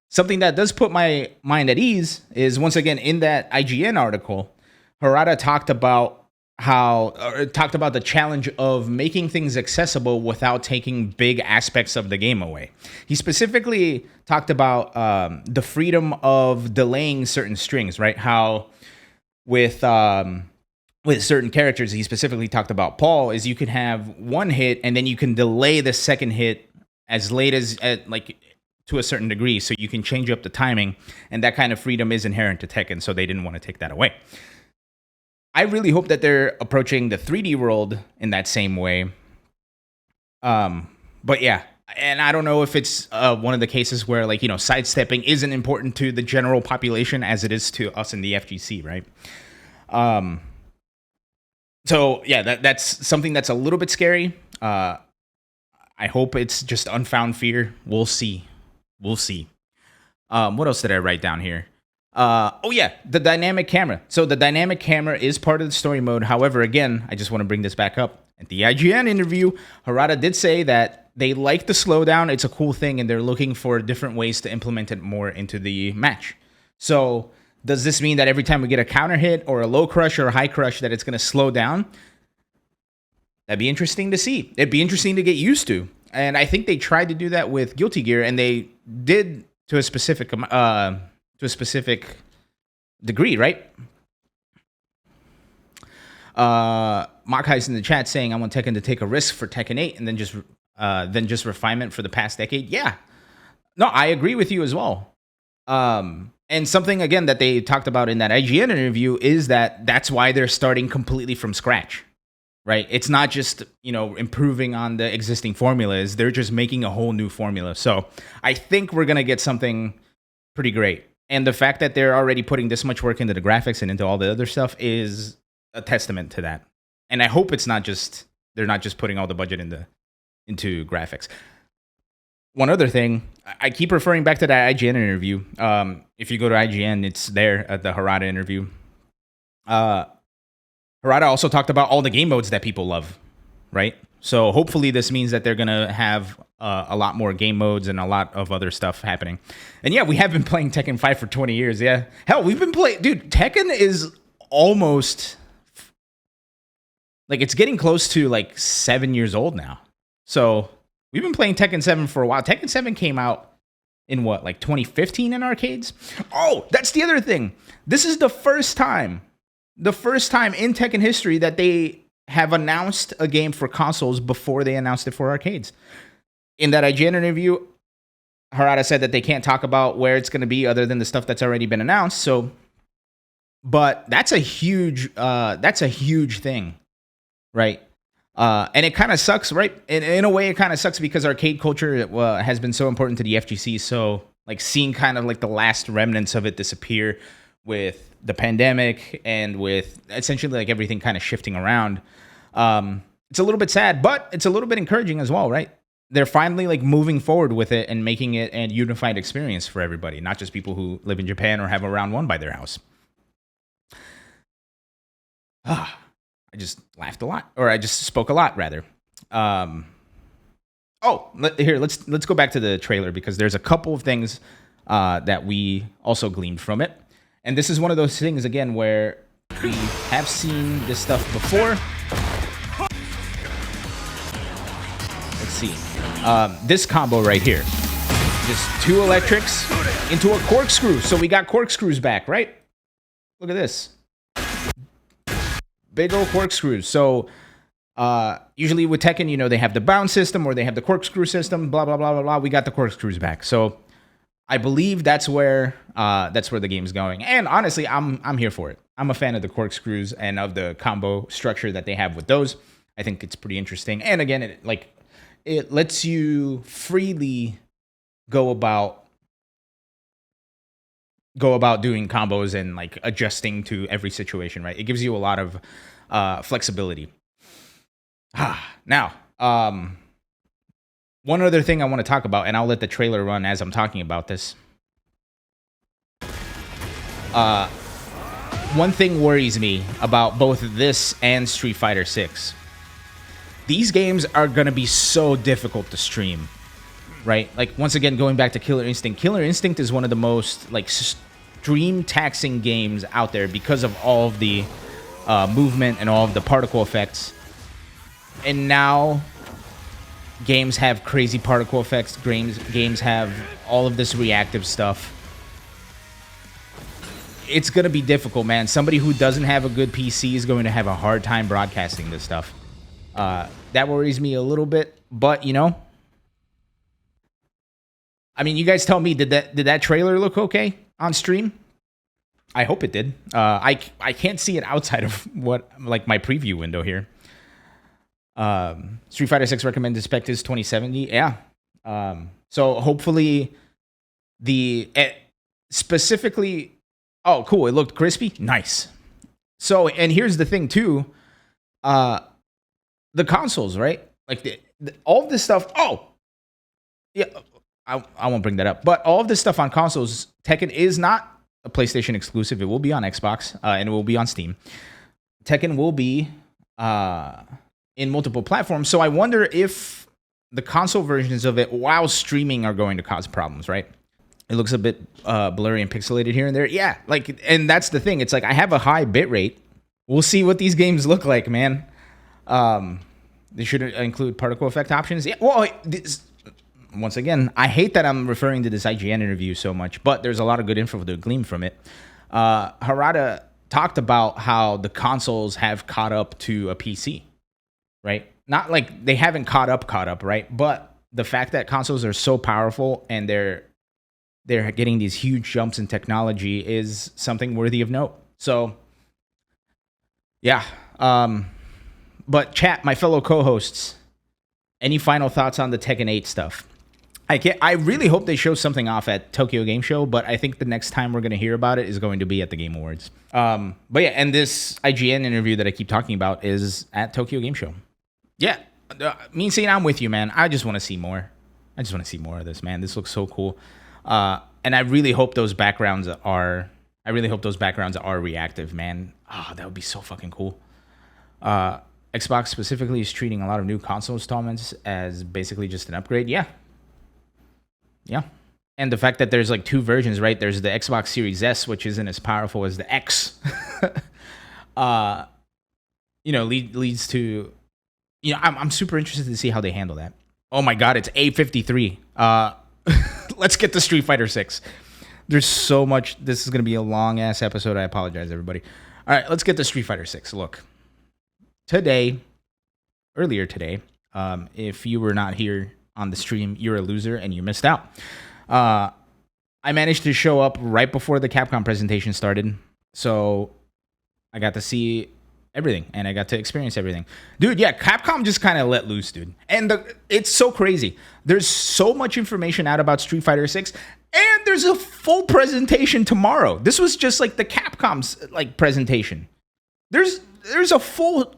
Something that does put my mind at ease is, once again, in that IGN article, Harada talked about the challenge of making things accessible without taking big aspects of the game away. He specifically talked about the freedom of delaying certain strings, right? How with certain characters, he specifically talked about Paul, is you could have one hit and then you can delay the second hit as late as like to a certain degree, so you can change up the timing, and that kind of freedom is inherent to Tekken, so they didn't want to take that away. I really hope that they're approaching the 3D world in that same way. But yeah, and I don't know if it's one of the cases where, like, sidestepping isn't important to the general population as it is to us in the FGC, right? So yeah, that's something that's a little bit scary. I hope it's just unfound fear. We'll see. What else did I write down here? Oh yeah, the dynamic camera. So the dynamic camera is part of the story mode. However, again, I just want to bring this back up. At the IGN interview, Harada did say that they like the slowdown. It's a cool thing, and they're looking for different ways to implement it more into the match. So does this mean that every time we get a counter hit or a low crush or a high crush that it's going to slow down? That'd be interesting to see. It'd be interesting to get used to. And I think they tried to do that with Guilty Gear, and they did to a specific degree, right? Markheis in the chat saying, "I want Tekken to take a risk for Tekken 8 and then just refinement for the past decade." Yeah, no, I agree with you as well. And something again that they talked about in that IGN interview is that that's why they're starting completely from scratch, right? It's not just improving on the existing formulas; they're just making a whole new formula. So I think we're gonna get something pretty great. And the fact that they're already putting this much work into the graphics and into all the other stuff is a testament to that. And I hope they're not just putting all the budget into graphics. one other thing, I keep referring back to that IGN interview. If you go to IGN, it's there at the Harada interview. Harada also talked about all the game modes that people love, right? So hopefully this means that they're going to have a lot more game modes and a lot of other stuff happening. And yeah, we have been playing Tekken 5 for 20 years. Yeah. Hell, we've been playing... Dude, Tekken is almost... Like, it's getting close to, like, 7 years old now. So we've been playing Tekken 7 for a while. Tekken 7 came out in what, like 2015 in arcades? Oh, that's the other thing. This is the first time in Tekken history that they have announced a game for consoles before they announced it for arcades. In that IGN interview, Harada said that they can't talk about where it's going to be other than the stuff that's already been announced. So, but that's a huge thing, right? And it kind of sucks, right? In a way, it kind of sucks because arcade culture has been so important to the FGC. So, like, seeing kind of like the last remnants of it disappear with the pandemic and with essentially like everything kind of shifting around. It's a little bit sad, but it's a little bit encouraging as well, right? They're finally like moving forward with it and making it a unified experience for everybody, not just people who live in Japan or have a round one by their house. I just laughed a lot, or I just spoke a lot rather. Let's go back to the trailer because there's a couple of things that we also gleaned from it. And this is one of those things, again, where we have seen this stuff before. Let's see. This combo right here. Just two electrics into a corkscrew. So we got corkscrews back, right? Look at this. Big old corkscrews. So usually with Tekken, you know, they have the bounce system or they have the corkscrew system, blah, blah, blah, blah, blah. We got the corkscrews back. So I believe that's where the game's going. And honestly, I'm here for it. I'm a fan of the corkscrews and of the combo structure that they have with those. I think it's pretty interesting. And again, it lets you freely go about doing combos and like adjusting to every situation, right? It gives you a lot of flexibility. Now, one other thing I want to talk about, and I'll let the trailer run as I'm talking about this. One thing worries me about both this and Street Fighter 6. These games are going to be so difficult to stream, right? Like, once again, going back to Killer Instinct. Killer Instinct is one of the most, like, stream-taxing games out there because of all of the movement and all of the particle effects. And now games have crazy particle effects. Games have all of this reactive stuff. It's going to be difficult, man. Somebody who doesn't have a good PC is going to have a hard time broadcasting this stuff. That worries me a little bit, but you know, I mean, you guys tell me, did that trailer look okay on stream? I hope it did. I can't see it outside of what, like, my preview window here. Street Fighter 6 recommended spec is 2070. Yeah. So hopefully specifically, oh, cool. It looked crispy. Nice. So, and here's the thing too. The consoles, right? Like all of this stuff. Oh, yeah. I won't bring that up. But all of this stuff on consoles, Tekken is not a PlayStation exclusive. It will be on Xbox and it will be on Steam. Tekken will be in multiple platforms. So I wonder if the console versions of it while streaming are going to cause problems, right? It looks a bit blurry and pixelated here and there. Yeah, like, and that's the thing. It's like I have a high bit rate. We'll see what these games look like, man. They should include particle effect options. Yeah, well, once again, I hate that I'm referring to this IGN interview so much, but there's a lot of good info to glean from it. Harada talked about how the consoles have caught up to a PC, right? Not like they haven't caught up, right? But the fact that consoles are so powerful and they're getting these huge jumps in technology is something worthy of note. So, yeah. But chat, my fellow co-hosts, any final thoughts on the Tekken 8 stuff? I really hope they show something off at Tokyo Game Show, but I think the next time we're going to hear about it is going to be at the Game Awards. But yeah, and this IGN interview that I keep talking about is at Tokyo Game Show. Yeah, me saying I'm with you, man. I just want to see more. I just want to see more of this, man. This looks so cool. And I really hope those backgrounds are reactive, man. Oh, that would be so fucking cool. Xbox specifically is treating a lot of new console installments as basically just an upgrade. Yeah. And the fact that there's like two versions, right? There's the Xbox Series S, which isn't as powerful as the X. Leads to, I'm super interested to see how they handle that. Oh my God, it's 8:53. Let's get to Street Fighter 6. There's so much. This is going to be a long ass episode. I apologize, everybody. All right, let's get to Street Fighter 6. Look, earlier today, if you were not here on the stream, you're a loser and you missed out. I managed to show up right before the Capcom presentation started, so I got to see everything and I got to experience everything. Dude, yeah, Capcom just kind of let loose, dude. And it's so crazy. There's so much information out about Street Fighter 6, and there's a full presentation tomorrow. This was just like the Capcom's like presentation. There's a full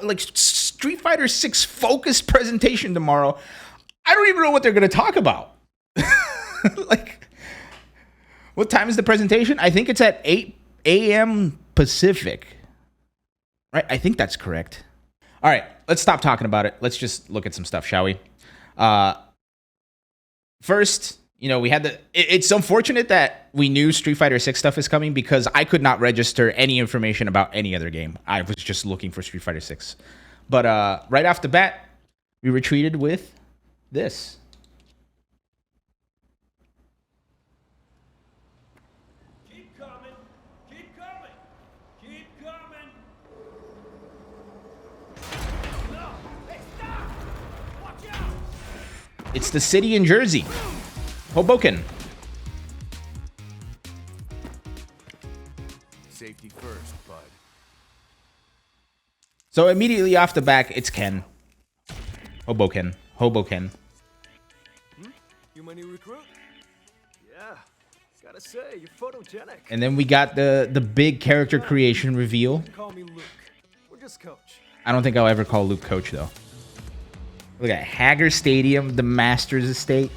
like Street Fighter 6 focused presentation tomorrow. I don't even know what they're going to talk about. Like, what time is the presentation? I think it's at 8 a.m. Pacific. Right? I think that's correct. All right, let's stop talking about it. Let's just look at some stuff, shall we? First, we had it's unfortunate that we knew Street Fighter 6 stuff is coming because I could not register any information about any other game. I was just looking for Street Fighter 6. But right off the bat, we were treated with this. Keep coming. Keep coming. Keep coming. No. Hey, stop. Watch out. It's the city in Jersey. Hoboken. Safety first, bud. So immediately off the back, it's Ken. Hoboken. You my new recruit? Yeah. Gotta say, you're photogenic. And then we got the big character creation reveal. Call me Luke. We're just coach. I don't think I'll ever call Luke coach, though. Look at Hager Stadium, the Masters Estate.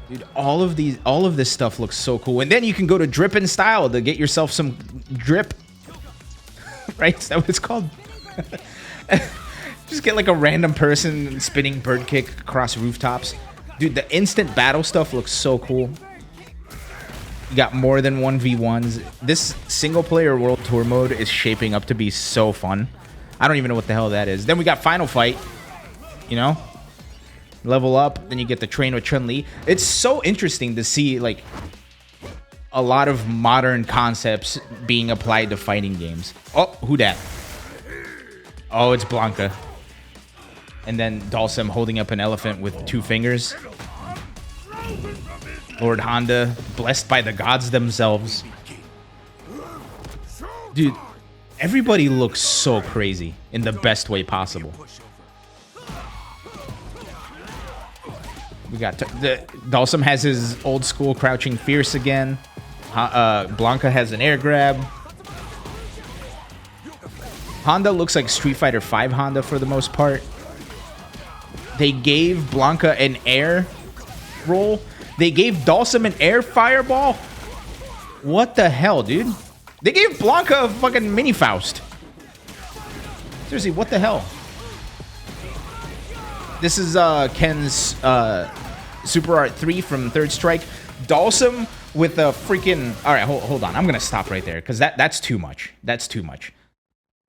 Dude, all of this stuff looks so cool. And then you can go to Drip and Style to get yourself some drip. Right? Is that what it's called? Just get like a random person spinning bird kick across rooftops. Dude, the instant battle stuff looks so cool. You got more than 1v1s. This single player world tour mode is shaping up to be so fun. I don't even know what the hell that is. Then we got Final Fight. Level up, then you get to train with Chun-Li. It's so interesting to see like a lot of modern concepts being applied to fighting games. Oh, who dat? Oh, it's Blanca. And then Dalsum holding up an elephant with 2 fingers. Lord Honda, blessed by the gods themselves. Dude, everybody looks so crazy in the best way possible. We got Dalsum has his old school crouching fierce again. Blanca has an air grab. Honda looks like Street Fighter 5 Honda for the most part. They gave Blanca an air roll. They gave Dalsum an air fireball. What the hell, dude? They gave Blanca a fucking mini Faust. Seriously, what the hell? This is Ken's Super Art 3 from Third Strike. Dalsum with a freaking... All right, hold on. I'm going to stop right there because that's too much. That's too much.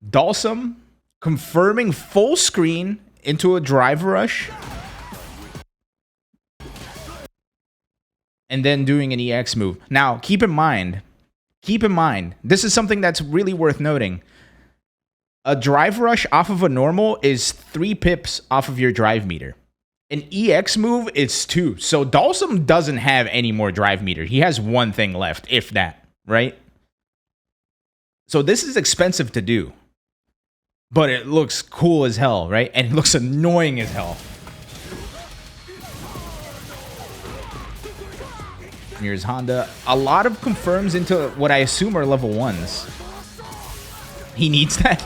Dalsum confirming full screen into a drive rush. And then doing an EX move. Now, keep in mind, this is something that's really worth noting. A drive rush off of a normal is 3 pips off of your drive meter. An EX move is 2. So Dalsum doesn't have any more drive meter. He has 1 thing left, if that, right? So this is expensive to do. But it looks cool as hell, right? And it looks annoying as hell. Here's Honda. A lot of confirms into what I assume are level 1s. He needs that.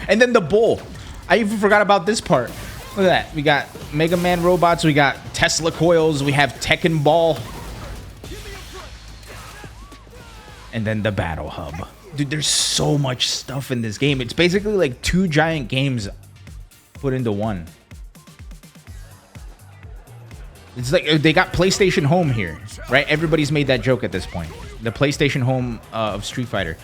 And then the bull. I even forgot about this part. Look at that. We got Mega Man robots. We got Tesla coils. We have Tekken ball. And then the battle hub. Dude, there's so much stuff in this game. It's basically like 2 giant games put into one. It's like they got PlayStation Home here, right? Everybody's made that joke at this point. The PlayStation Home of Street Fighter.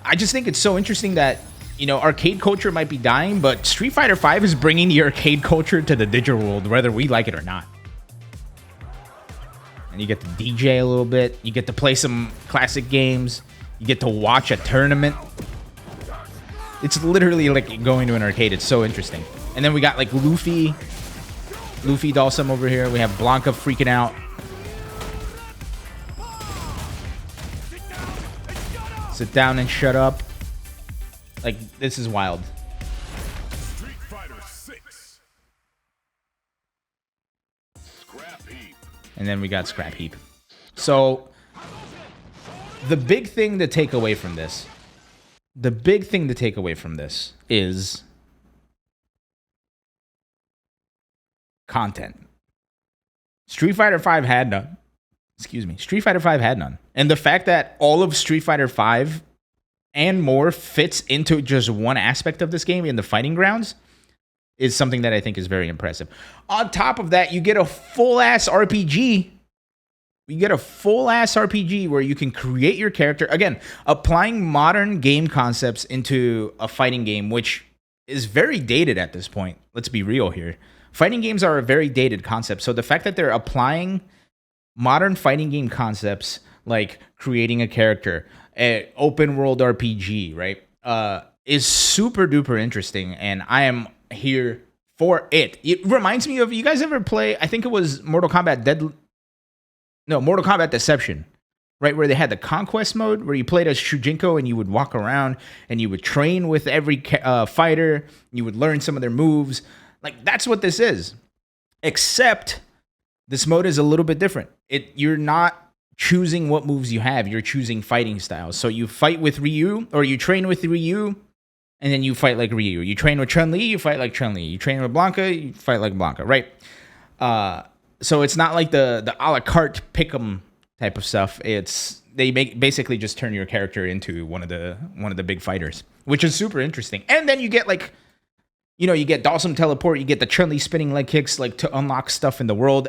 I just think it's so interesting that, you know, arcade culture might be dying, but Street Fighter V is bringing the arcade culture to the digital world, whether we like it or not. And you get to DJ a little bit. You get to play some classic games. You get to watch a tournament. It's literally like going to an arcade. It's so interesting. And then we got like Luffy Dawson over here. We have Blanca freaking out. Sit down and shut up. Like, this is wild. Street Fighter 6. Scrap Heap. And then we got Scrap Heap. So, the big thing to take away from this, is content. Street Fighter V had none. Street Fighter V had none. And the fact that all of Street Fighter V and more fits into just one aspect of this game in the fighting grounds is something that I think is very impressive. On top of that, you get a full-ass RPG. You get a full-ass RPG where you can create your character. Again, applying modern game concepts into a fighting game, which is very dated at this point. Let's be real here. Fighting games are a very dated concept. So the fact that they're applying modern fighting game concepts like creating a character, an open world RPG, right, is super duper interesting. And I am here for it. It reminds me of, you guys ever play, I think it was Mortal Kombat Deception, right? Where they had the conquest mode where you played as Shujinko and you would walk around and you would train with every fighter. You would learn some of their moves. Like, that's what this is. Except this mode is a little bit different. You're not choosing what moves you have. You're choosing fighting styles. So you fight with Ryu, or you train with Ryu, and then you fight like Ryu. You train with Chun-Li, you fight like Chun-Li. You train with Blanca, you fight like Blanca, right? So it's not like the a la carte pick'em type of stuff. They basically just turn your character into one of the big fighters, which is super interesting. And then you get like, you know, you get Dawson teleport, you get the Chun-Li spinning leg kicks, like to unlock stuff in the world.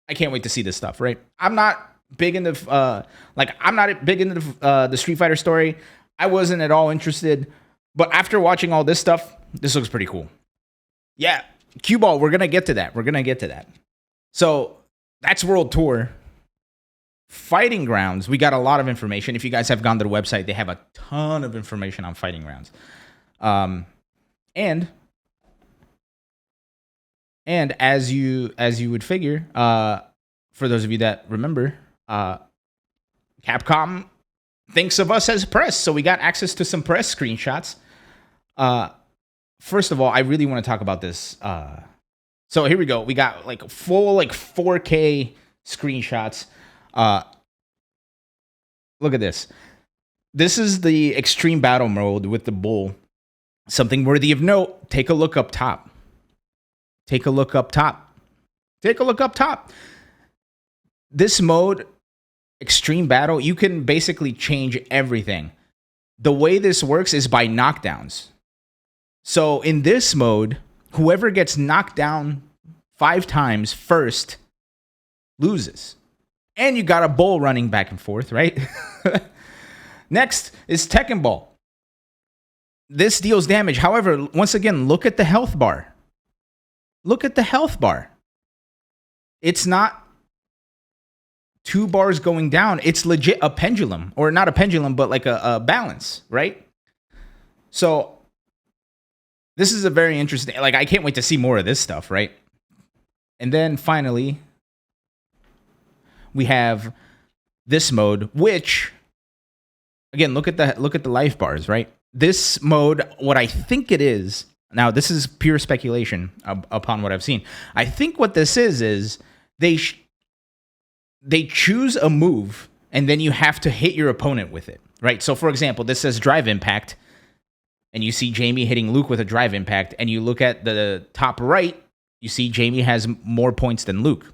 I can't wait to see this stuff, right? I'm not big into the Street Fighter story. I wasn't at all interested, but after watching all this stuff, this looks pretty cool. Yeah, Cue Ball, we're gonna get to that. So that's World Tour. Fighting Grounds, we got a lot of information. If you guys have gone to the website, they have a ton of information on Fighting Grounds. And as you would figure, for those of you that remember, Capcom thinks of us as press, so we got access to some press screenshots. First of all, I really want to talk about this. So here we go. We got like full 4K screenshots. Look at this. This is the extreme battle mode with the bull. Something worthy of note. Take a look up top. This mode, extreme battle, you can basically change everything. The way this works is by knockdowns. So in this mode, whoever gets knocked down 5 times first loses. And you got a bull running back and forth, right? Next is Tekken Ball. This deals damage. However, once again, look at the health bar. It's not 2 bars going down. It's legit a pendulum. Or not a pendulum, but like a balance, right? So this is a very interesting... Like, I can't wait to see more of this stuff, right? And then finally, we have this mode, which... Again, look at the life bars, right? This mode, what I think it is, now this is pure speculation upon what I've seen. I think what this is they choose a move and then you have to hit your opponent with it, right? So for example, this says Drive Impact, and you see Jamie hitting Luke with a drive impact, and you look at the top right, you see Jamie has more points than Luke.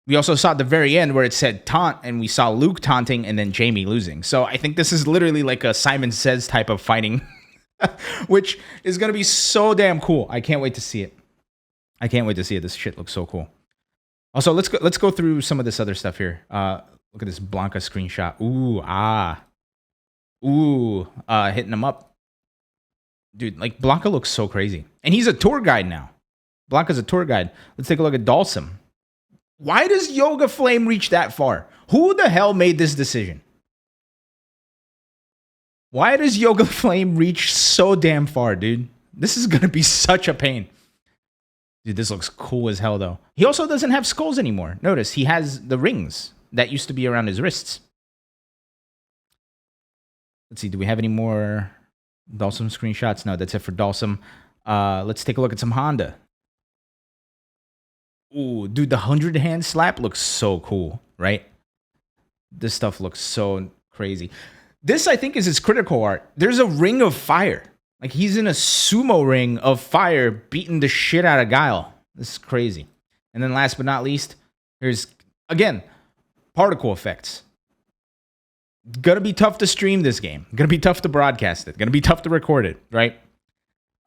We also saw at the very end where it said taunt, and we saw Luke taunting and then Jamie losing. So I think this is literally like a Simon Says type of fighting, which is going to be so damn cool. I can't wait to see it. This shit looks so cool. Also, let's go through some of this other stuff here. Look at this Blanca screenshot. Hitting him up. Dude, like Blanca looks so crazy. And he's a tour guide now. Blanca's a tour guide. Let's take a look at Dalsum. Why does Yoga Flame reach that far? Who the hell made this decision? Why does Yoga Flame reach so damn far, dude? This is going to be such a pain. Dude, this looks cool as hell, though. He also doesn't have skulls anymore. Notice, he has the rings that used to be around his wrists. Let's see, do we have any more Dalsum screenshots? No, that's it for Dalsum. Let's take a look at some Honda. Ooh, dude, the 100-hand slap looks so cool, right? This stuff looks so crazy. This, I think, is his critical art. There's a ring of fire. Like, he's in a sumo ring of fire beating the shit out of Guile. This is crazy. And then last but not least, here's, again, particle effects. Gonna be tough to stream this game. Gonna be tough to broadcast it. Gonna be tough to record it, right?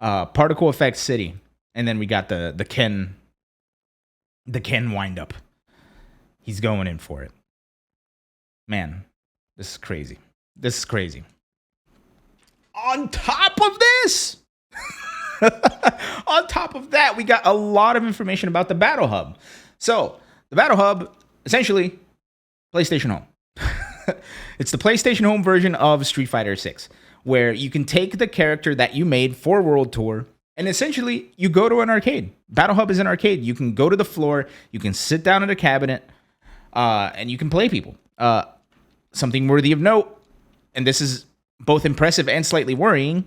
Particle Effects City. And then we got the Ken wind up. He's going in for it. Man, this is crazy. This is crazy. On top of this, on top of that, we got a lot of information about the Battle Hub. So, the Battle Hub, essentially, PlayStation Home. It's the PlayStation Home version of Street Fighter 6, where you can take the character that you made for World Tour, and essentially, you go to an arcade. Battle Hub is an arcade. You can go to the floor, you can sit down at a cabinet, and you can play people. Something worthy of note, and this is both impressive and slightly worrying,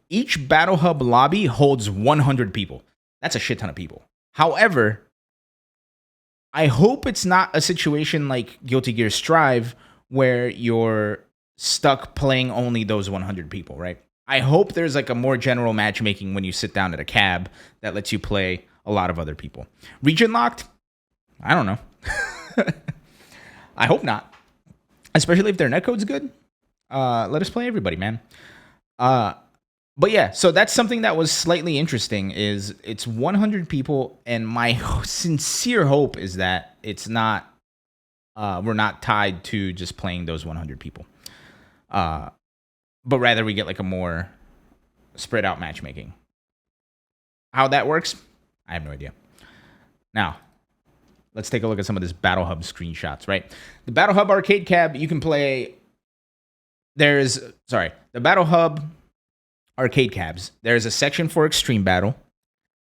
each Battle Hub lobby holds 100 people. That's a shit ton of people. However, I hope it's not a situation like Guilty Gear Strive where you're stuck playing only those 100 people, right? I hope there's like a more general matchmaking when you sit down at a cab that lets you play a lot of other people. Region locked? I don't know. I hope not. Especially if their netcode's good. Let us play everybody, man. But yeah, so that's something that was slightly interesting is it's 100 people, and my sincere hope is that it's not, we're not tied to just playing those 100 people. But rather we get like a more spread out matchmaking. How that works, I have no idea. Now, let's take a look at some of this Battle Hub screenshots, right? The Battle Hub arcade cab, you can play, the Battle Hub arcade cabs, there's a section for Extreme Battle.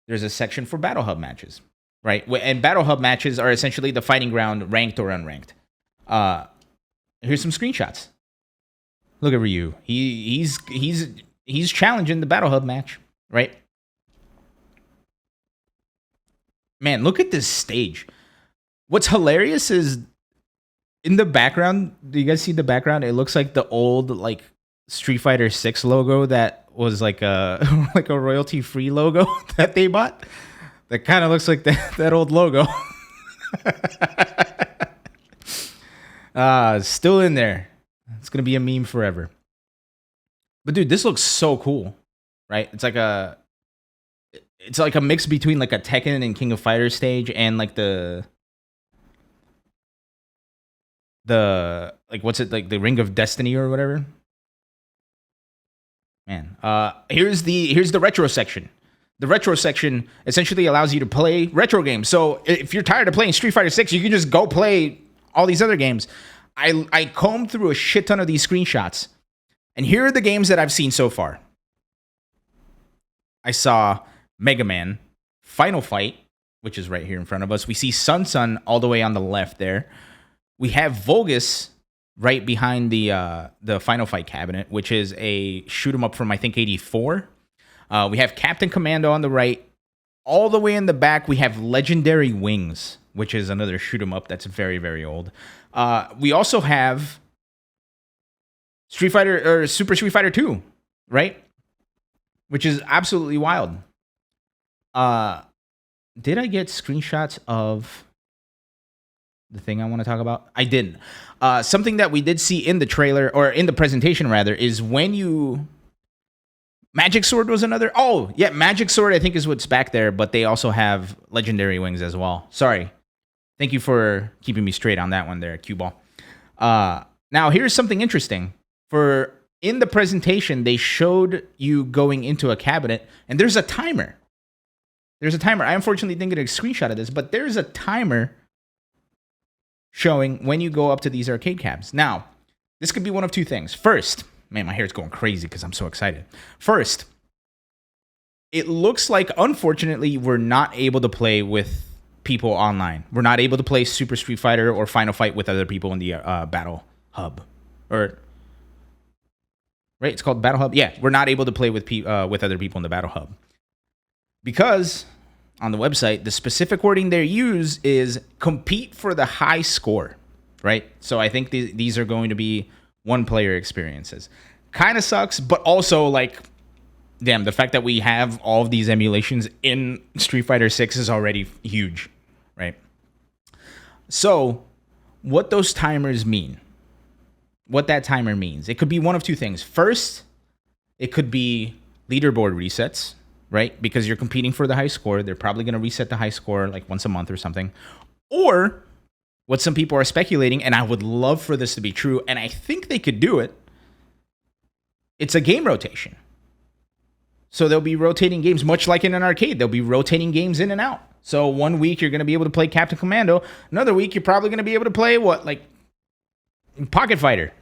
There's a section for Battle Hub matches, right? And Battle Hub matches are essentially the fighting ground, ranked or unranked. Here's some screenshots. Look at Ryu. He's challenging the Battle Hub match, right? Man, look at this stage. What's hilarious is in the background, do you guys see the background? It looks like the old like Street Fighter 6 logo that was like a like a royalty free logo that they bought. That kind of looks like that old logo. Still in there. It's gonna be a meme forever. But dude, this looks so cool, right? It's like a mix between like a Tekken and King of Fighters stage and like the like what's it like the Ring of Destiny or whatever. Man, here's the retro section. The retro section essentially allows you to play retro games. So if you're tired of playing Street Fighter 6, you can just go play all these other games. I combed through a shit ton of these screenshots, and here are the games that I've seen so far. I saw Mega Man, Final Fight, which is right here in front of us. We see Sun all the way on the left there. We have Volgus right behind the Final Fight cabinet, which is a shoot 'em up from I think 84. We have Captain Commando on the right. All the way in the back, we have Legendary Wings, which is another shoot 'em up that's very, very old. We also have Super Street Fighter 2, right? Which is absolutely wild. Did I get screenshots of the thing I want to talk about? I didn't. Something that we did see in the trailer, or in the presentation rather, is when you Magic Sword was another. Oh, yeah, Magic Sword I think is what's back there, but they also have legendary wings as well. Sorry. Thank you for keeping me straight on that one there, Cue Ball. Now here's something interesting. For in the presentation, they showed you going into a cabinet, and there's a timer. There's a timer. I unfortunately didn't get a screenshot of this, but there's a timer showing when you go up to these arcade cabs. Now, this could be one of two things. First, man, my hair's going crazy because I'm so excited. First, it looks like, unfortunately, we're not able to play with people online. We're not able to play Super Street Fighter or Final Fight with other people in the Battle Hub. Right? It's called Battle Hub? Yeah, we're not able to play with other people in the Battle Hub. Because on the website, the specific wording they use is compete for the high score, right? So I think these are going to be one-player experiences. Kind of sucks, but also, like, damn, the fact that we have all of these emulations in Street Fighter 6 is already huge, right? So what those timers mean, what that timer means, it could be one of two things. First, it could be leaderboard resets, right? Because you're competing for the high score. They're probably going to reset the high score like once a month or something. Or what some people are speculating, and I would love for this to be true, and I think they could do it, it's a game rotation. So they'll be rotating games, much like in an arcade. They'll be rotating games in and out. So one week you're going to be able to play Captain Commando. Another week you're probably going to be able to play what? Like Pocket Fighter.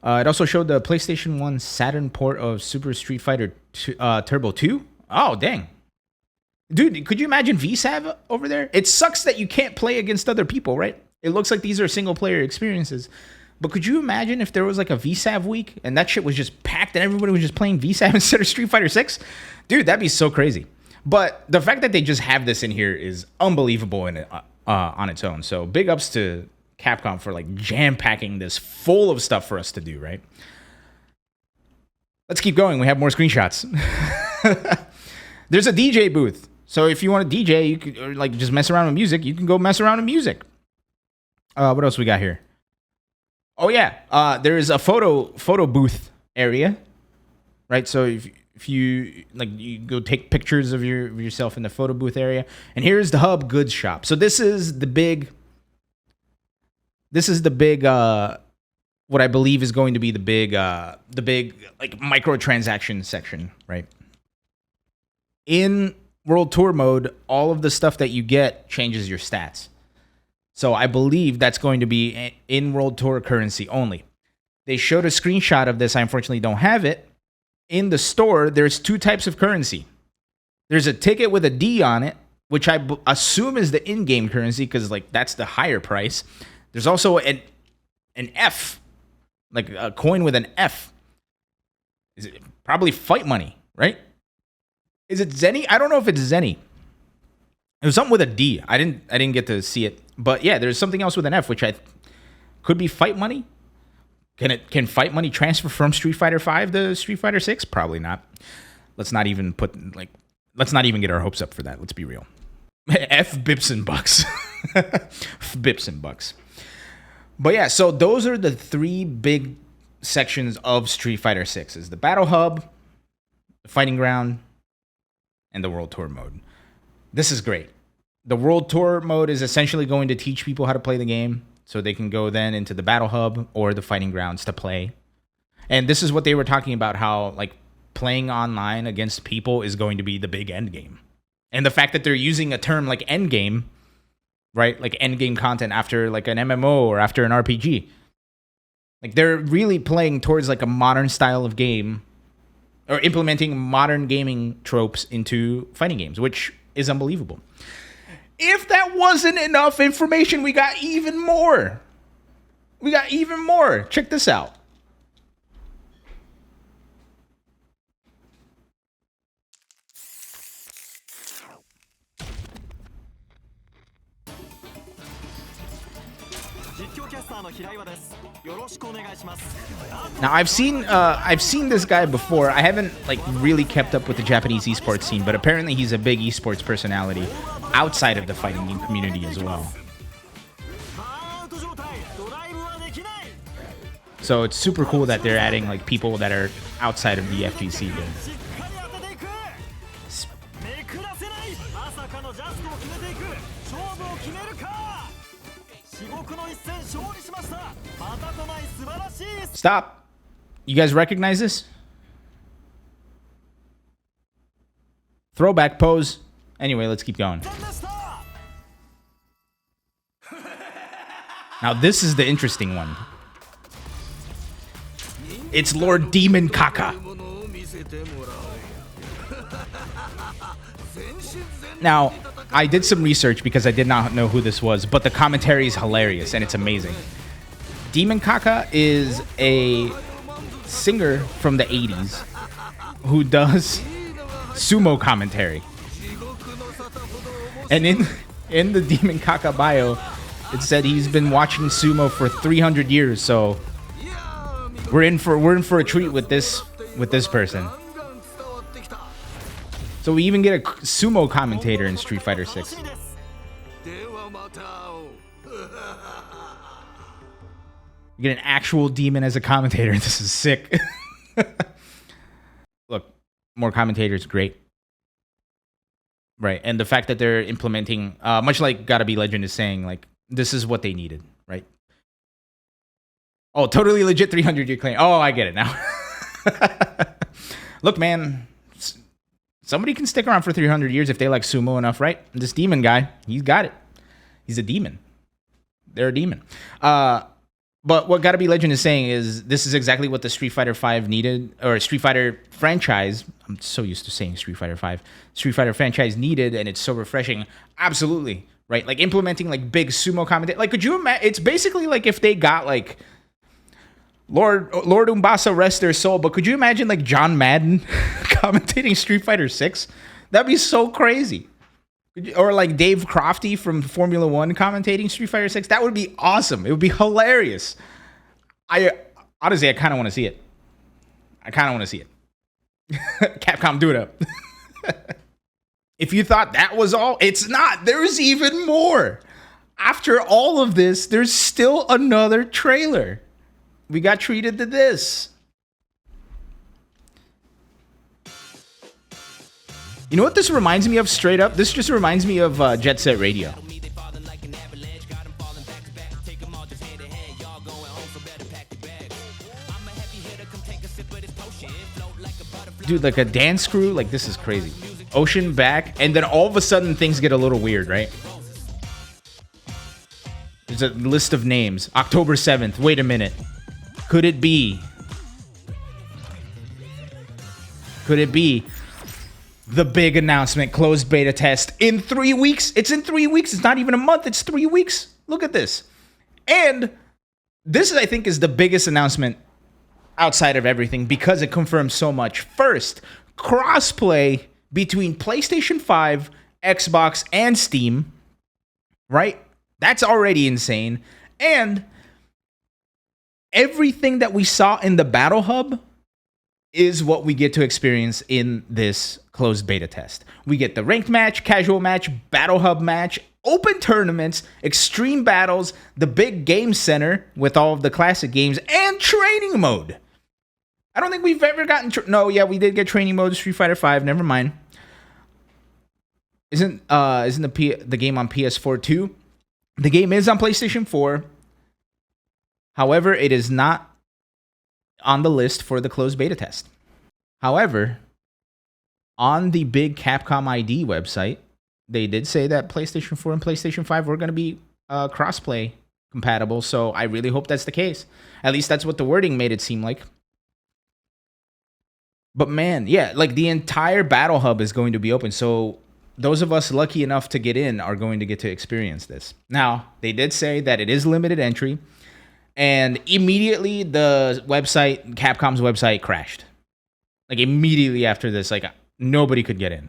It also showed the PlayStation 1 Saturn port of Super Street Fighter Turbo 2. Oh, dang. Dude, could you imagine VSAV over there? It sucks that you can't play against other people, right? It looks like these are single-player experiences. But could you imagine if there was like a VSAV week and that shit was just packed and everybody was just playing VSAV instead of Street Fighter 6? Dude, that'd be so crazy. But the fact that they just have this in here is unbelievable on its own. So big ups to Capcom for like jam-packing this full of stuff for us to do, right? Let's keep going. We have more screenshots. There's a DJ booth. So if you want to DJ, you could, or like just mess around with music, you can go mess around with music. What else we got here? Oh yeah, there is a photo booth area, right? So if you like, you go take pictures of yourself in the photo booth area, and here's the hub goods shop. So this is the big what I believe is going to be the big like microtransaction section, right? In World Tour mode, all of the stuff that you get changes your stats. So I believe that's going to be in World Tour currency only. They showed a screenshot of this. I unfortunately don't have it. In the store, there's two types of currency. There's a ticket with a D on it, which I assume is the in-game currency because like that's the higher price. There's also an F, like a coin with an F. Is it probably fight money, right? Is it Zenny? I don't know if it's Zenny. It was something with a D. I didn't get to see it. But yeah, there's something else with an F, which could be fight money. Can fight money transfer from Street Fighter 5 to Street Fighter 6? Probably not. Let's not even get our hopes up for that. Let's be real. F bips and bucks. F bips and bucks. But yeah, so those are the three big sections of Street Fighter 6. Is the Battle Hub, the Fighting Ground, and the World Tour mode. This is great. The World Tour mode is essentially going to teach people how to play the game so they can go then into the Battle Hub or the Fighting Grounds to play. And this is what they were talking about, how like playing online against people is going to be the big end game. And the fact that they're using a term like end game, right? Like end game content after like an MMO or after an RPG. Like they're really playing towards like a modern style of game or implementing modern gaming tropes into fighting games, which is unbelievable. If that wasn't enough information, we got even more. Check this out. Now I've seen this guy before. I haven't like really kept up with the Japanese esports scene, but apparently he's a big esports personality outside of the fighting game community as well. So it's super cool that they're adding like people that are outside of the FGC game. Stop. You guys recognize this? Throwback pose. Anyway, let's keep going. Now this is the interesting one. It's Lord Demon Kaka. Now, I did some research because I did not know who this was, but the commentary is hilarious and it's amazing. Demon Kaka is a singer from the 80s who does sumo commentary. And in the Demon Kaka bio, it said he's been watching sumo for 300 years, so we're in for a treat with this person. So we even get a sumo commentator in Street Fighter 6. You get an actual demon as a commentator. This is sick. Look, more commentators, great. Right, and the fact that they're implementing, much like Gotta Be Legend is saying, like, this is what they needed, right? Oh, totally legit 300-year claim. Oh, I get it now. Look, man, somebody can stick around for 300 years if they like sumo enough, right? This demon guy, he's got it. He's a demon. They're a demon. But what Gotta Be Legend is saying is this is exactly what the Street Fighter 5 needed, or Street Fighter franchise. I'm so used to saying Street Fighter 5. Street Fighter franchise needed, and it's so refreshing. Absolutely, right? Like implementing like big sumo commentary. Like, could you imagine? It's basically like if they got like Lord Umbasa rest their soul, but could you imagine like John Madden commentating Street Fighter 6? That'd be so crazy. Or like Dave Crofty from Formula 1 commentating Street Fighter 6. That would be awesome. It would be hilarious. Honestly, I kind of want to see it. Capcom, do it up. If you thought that was all, it's not. There's even more. After all of this, there's still another trailer. We got treated to this. You know what this reminds me of straight up? This just reminds me of Jet Set Radio. Dude, like a dance crew, like this is crazy. Ocean back, and then all of a sudden things get a little weird, right? There's a list of names. October 7th. Wait a minute. Could it be? The big announcement, closed beta test in 3 weeks? It's in 3 weeks. It's not even a month. It's 3 weeks. Look at this. And this, I think, is the biggest announcement outside of everything because it confirms so much. First, crossplay between PlayStation 5, Xbox, and Steam. Right? That's already insane. And everything that we saw in the Battle Hub is what we get to experience in this closed beta test. We get the ranked match, casual match, Battle Hub match, open tournaments, extreme battles, the big game center with all of the classic games, and training mode. I don't think we've ever gotten... we did get training mode in Street Fighter 5. Never mind. Isn't the game on PS4 too? The game is on PlayStation 4. However, it is not on the list for the closed beta test. However, on the big Capcom ID website, they did say that PlayStation 4 and PlayStation 5 were going to be crossplay compatible, so I really hope that's the case. At least that's what the wording made it seem like. But man, yeah, like the entire Battle Hub is going to be open, so those of us lucky enough to get in are going to get to experience this. Now, they did say that it is limited entry, and immediately the website, Capcom's website, crashed. Like immediately after this, like nobody could get in.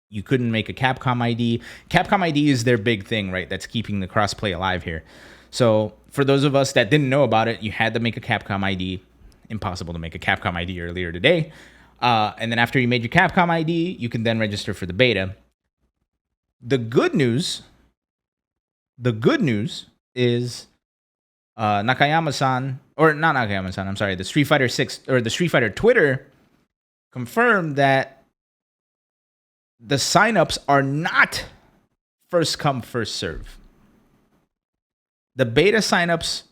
You couldn't make a Capcom ID. Capcom ID is their big thing, right? That's keeping the crossplay alive here. So for those of us that didn't know about it, you had to make a Capcom ID. Impossible to make a Capcom ID earlier today. And then after you made your Capcom ID, you can then register for the beta. The good news is Nakayama-san, or not Nakayama-san, I'm sorry, the Street Fighter 6 or the Street Fighter Twitter confirmed that the signups are not first come, first serve. The beta signups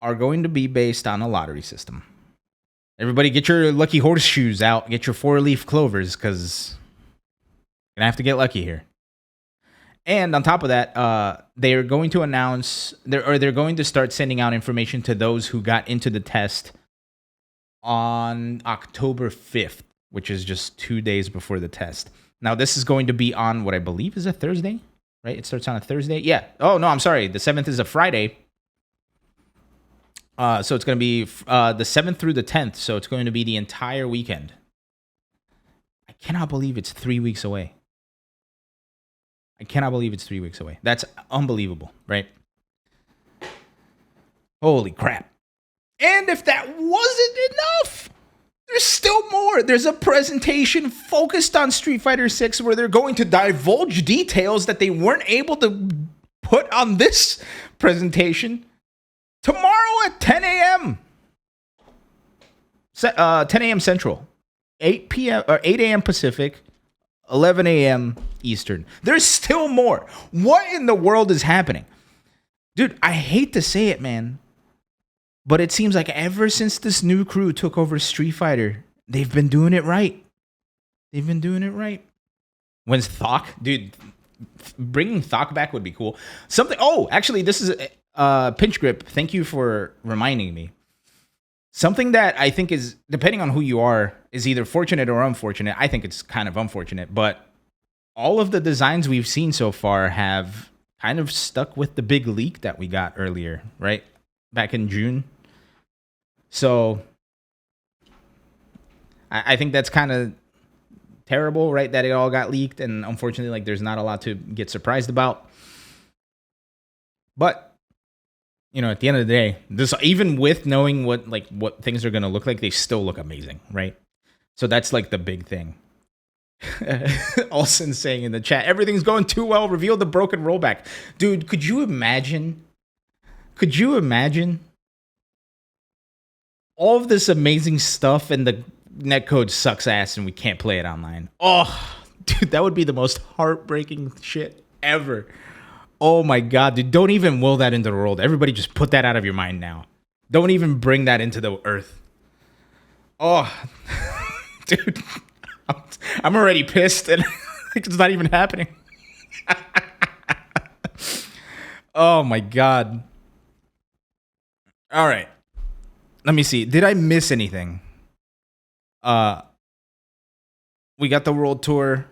are going to be based on a lottery system. Everybody get your lucky horseshoes out, get your 4-leaf clovers, because you're going to have to get lucky here. And on top of that, they're going to announce, they're going to start sending out information to those who got into the test on October 5th, which is just 2 days before the test. Now, this is going to be on what I believe is a Thursday, right? It starts on a Thursday. Yeah. Oh, no, I'm sorry. The 7th is a Friday. So it's going to be the 7th through the 10th. So it's going to be the entire weekend. I cannot believe it's 3 weeks away. That's unbelievable, right? Holy crap. And if that wasn't enough, there's still more. There's a presentation focused on Street Fighter 6 where they're going to divulge details that they weren't able to put on this presentation tomorrow at 10 a.m. 10 a.m. Central, 8 p.m. or 8 a.m. Pacific, 11 a.m. Eastern. There's still more. What in the world is happening? Dude, I hate to say it, man, but it seems like ever since this new crew took over Street Fighter, they've been doing it right. When's Thok? Dude, bringing Thok back would be cool. Actually, this is Pinch Grip. Thank you for reminding me. Something that I think is, depending on who you are, is either fortunate or unfortunate. I think it's kind of unfortunate, but all of the designs we've seen so far have kind of stuck with the big leak that we got earlier, right? Back in June. So I think that's kind of terrible, right? That it all got leaked, and unfortunately, like, there's not a lot to get surprised about. But you know, at the end of the day, this, even with knowing what things are going to look like, they still look amazing, right? So that's like the big thing. Olsen saying in the chat, everything's going too well. Reveal the broken rollback. Dude, could you imagine all of this amazing stuff and the netcode sucks ass and we can't play it online? Oh, dude, that would be the most heartbreaking shit ever. Oh my God, dude, don't even will that into the world. Everybody just put that out of your mind now. Don't even bring that into the earth. Oh, dude, I'm already pissed and it's not even happening. Oh my God. All right. Let me see. Did I miss anything? We got the world tour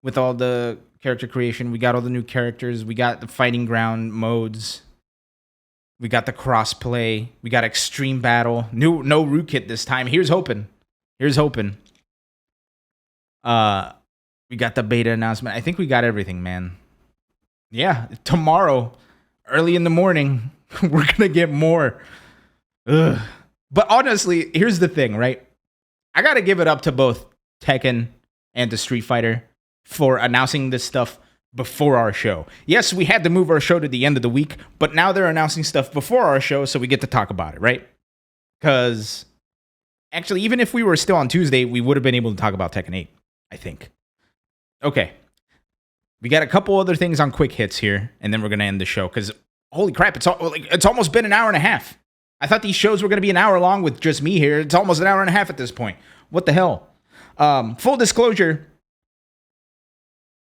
with all the character creation. We got all the new characters. We got the fighting ground modes. We got the crossplay. We got extreme battle. No root kit this time. Here's hoping. We got the beta announcement. I think we got everything, man. Yeah, tomorrow, early in the morning, we're gonna get more. Ugh. But honestly, here's the thing, right? I gotta give it up to both Tekken and the Street Fighter for announcing this stuff before our show. Yes, we had to move our show to the end of the week, but now they're announcing stuff before our show, so we get to talk about it, right? Because actually, even if we were still on Tuesday, we would have been able to talk about Tekken 8, I think. Okay. We got a couple other things on quick hits here, and then we're going to end the show, because holy crap, it's almost been an hour and a half. I thought these shows were going to be an hour long with just me here. It's almost an hour and a half at this point. What the hell? Full disclosure,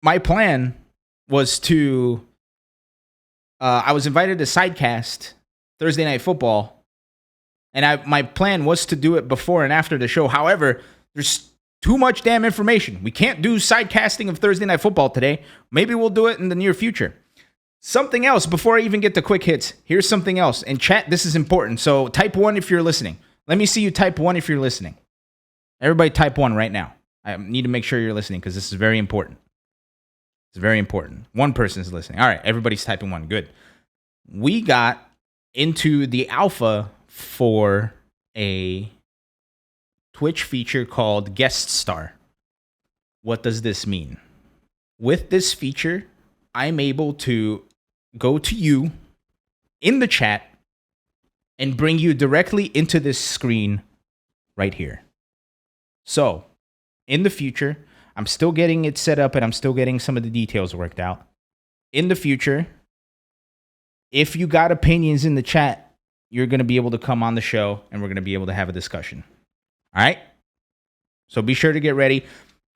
my plan was to, I was invited to Sidecast Thursday Night Football, and my plan was to do it before and after the show. However, there's too much damn information. We can't do sidecasting of Thursday Night Football today. Maybe we'll do it in the near future. Something else, before I even get to quick hits, here's something else. And chat, this is important. So type 1 if you're listening. Let me see you type 1 if you're listening. Everybody type 1 right now. I need to make sure you're listening because this is very important. It's very important. One person is listening. All right, everybody's typing 1. Good. we got into the alpha for a Twitch feature called Guest Star. What does this mean? With this feature, I'm able to go to you in the chat and bring you directly into this screen right here. So, in the future, I'm still getting it set up and I'm still getting some of the details worked out. In the future, if you got opinions in the chat, you're going to be able to come on the show and we're going to be able to have a discussion. All right? So be sure to get ready.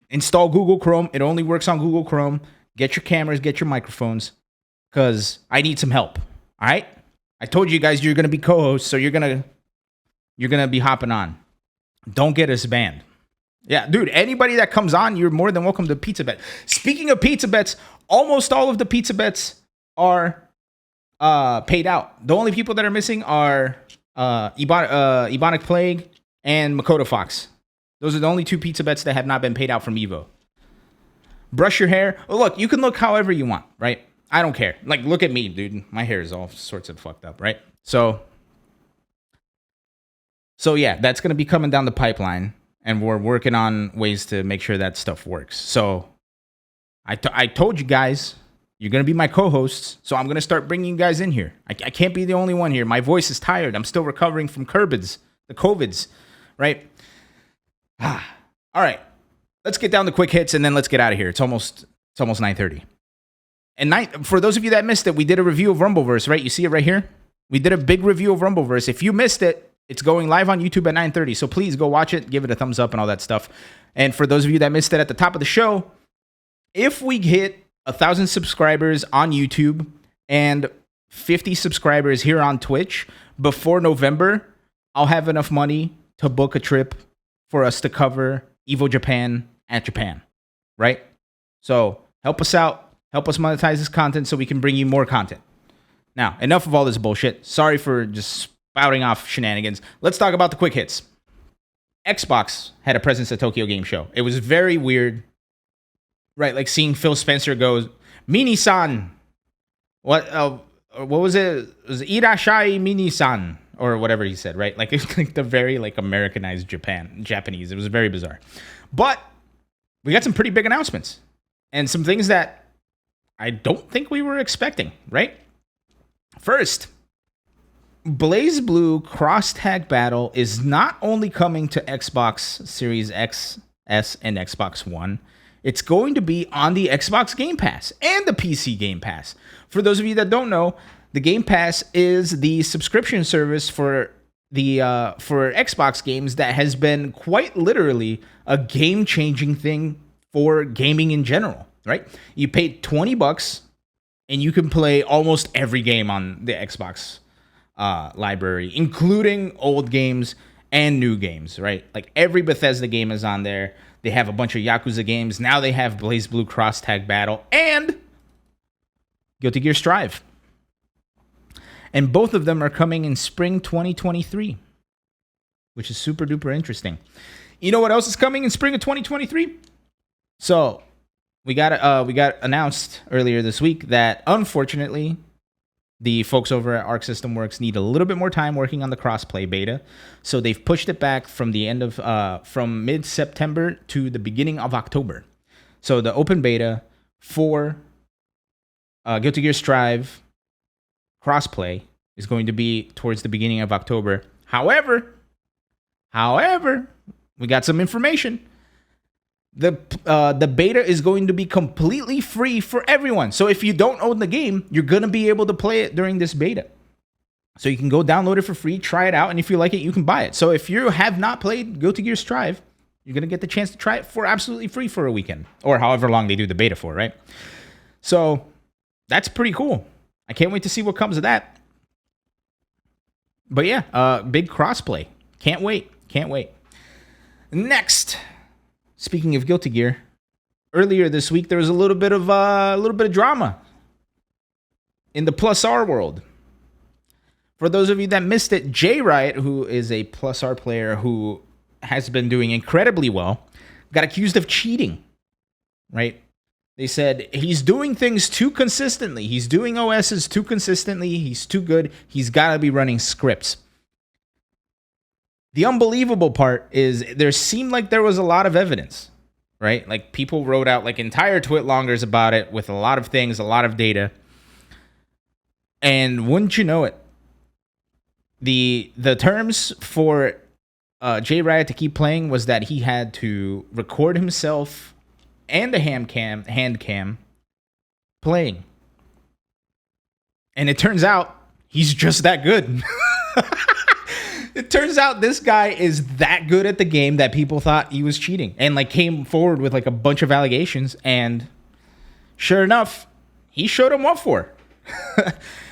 Install Google Chrome. It only works on Google Chrome. Get your cameras, get your microphones, because I need some help. All right? I told you guys you're going to be co-hosts, so you're going to be hopping on. Don't get us banned. Yeah, dude, anybody that comes on, you're more than welcome to Pizza Bet. Speaking of Pizza Bets, almost all of the Pizza Bets are paid out. The only people that are missing are Ebonic Plague and Makoto Fox. Those are the only 2 Pizza Bets that have not been paid out from Evo. Brush your hair. Oh, look, you can look however you want, right? I don't care. Like, look at me, dude. My hair is all sorts of fucked up, right? So yeah, that's going to be coming down the pipeline, and we're working on ways to make sure that stuff works. So I told you guys, you're going to be my co-hosts, so I'm going to start bringing you guys in here. I can't be the only one here. My voice is tired. I'm still recovering from the COVIDs, right? All right. Let's get down to quick hits, and then let's get out of here. It's almost 9:30. And for those of you that missed it, we did a review of Rumbleverse, right? You see it right here? We did a big review of Rumbleverse. If you missed it, it's going live on YouTube at 9:30. So please go watch it, give it a thumbs up and all that stuff. And for those of you that missed it at the top of the show, if we hit 1,000 subscribers on YouTube and 50 subscribers here on Twitch before November, I'll have enough money to book a trip for us to cover Evo Japan at Japan, right? So help us out. Help us monetize this content so we can bring you more content. Now, enough of all this bullshit. Sorry for just spouting off shenanigans. Let's talk about the quick hits. Xbox had a presence at Tokyo Game Show. It was very weird, right? Like seeing Phil Spencer go, Mini-san. What was it? It was Irashai Mini-san or whatever he said, right? Like it's like the very like Americanized Japanese. It was very bizarre. But we got some pretty big announcements and some things that I don't think we were expecting, right? First, Blaze Blue Cross Tag Battle is not only coming to Xbox Series X, S, and Xbox One, it's going to be on the Xbox Game Pass and the PC Game Pass. For those of you that don't know, the Game Pass is the subscription service for Xbox games that has been quite literally a game-changing thing for gaming in general, right? You pay $20 and you can play almost every game on the Xbox library, including old games and new games, right? Like every Bethesda game is on there. They have a bunch of Yakuza games. Now they have Blaze Blue Cross Tag Battle and Guilty Gear Strive. And both of them are coming in spring 2023, which is super duper interesting. You know what else is coming in spring of 2023? So we got announced earlier this week that unfortunately the folks over at Arc System Works need a little bit more time working on the crossplay beta, so they've pushed it back from the end of from mid-September to the beginning of October. So the open beta for Guilty Gear Strive crossplay is going to be towards the beginning of October. However, we got some information. The beta is going to be completely free for everyone. So if you don't own the game, you're going to be able to play it during this beta. So you can go download it for free, try it out, and if you like it, you can buy it. So if you have not played Guilty Gear Strive, you're going to get the chance to try it for absolutely free for a weekend, or however long they do the beta for, right? So that's pretty cool. I can't wait to see what comes of that. But yeah, big crossplay. Can't wait. Next, speaking of Guilty Gear, earlier this week there was a little bit of drama in the Plus R world. For those of you that missed it, Jay Riot, who is a Plus R player who has been doing incredibly well, got accused of cheating, right? They said he's doing things too consistently. He's doing OSs too consistently. He's too good. He's got to be running scripts. The unbelievable part is there seemed like there was a lot of evidence, right? Like people wrote out like entire twit-longers about it with a lot of things, a lot of data. And wouldn't you know it, the terms for Jay Riot to keep playing was that he had to record himself and a hand cam playing. And it turns out he's just that good. It turns out this guy is that good at the game that people thought he was cheating and like came forward with like a bunch of allegations. And sure enough, he showed him what for.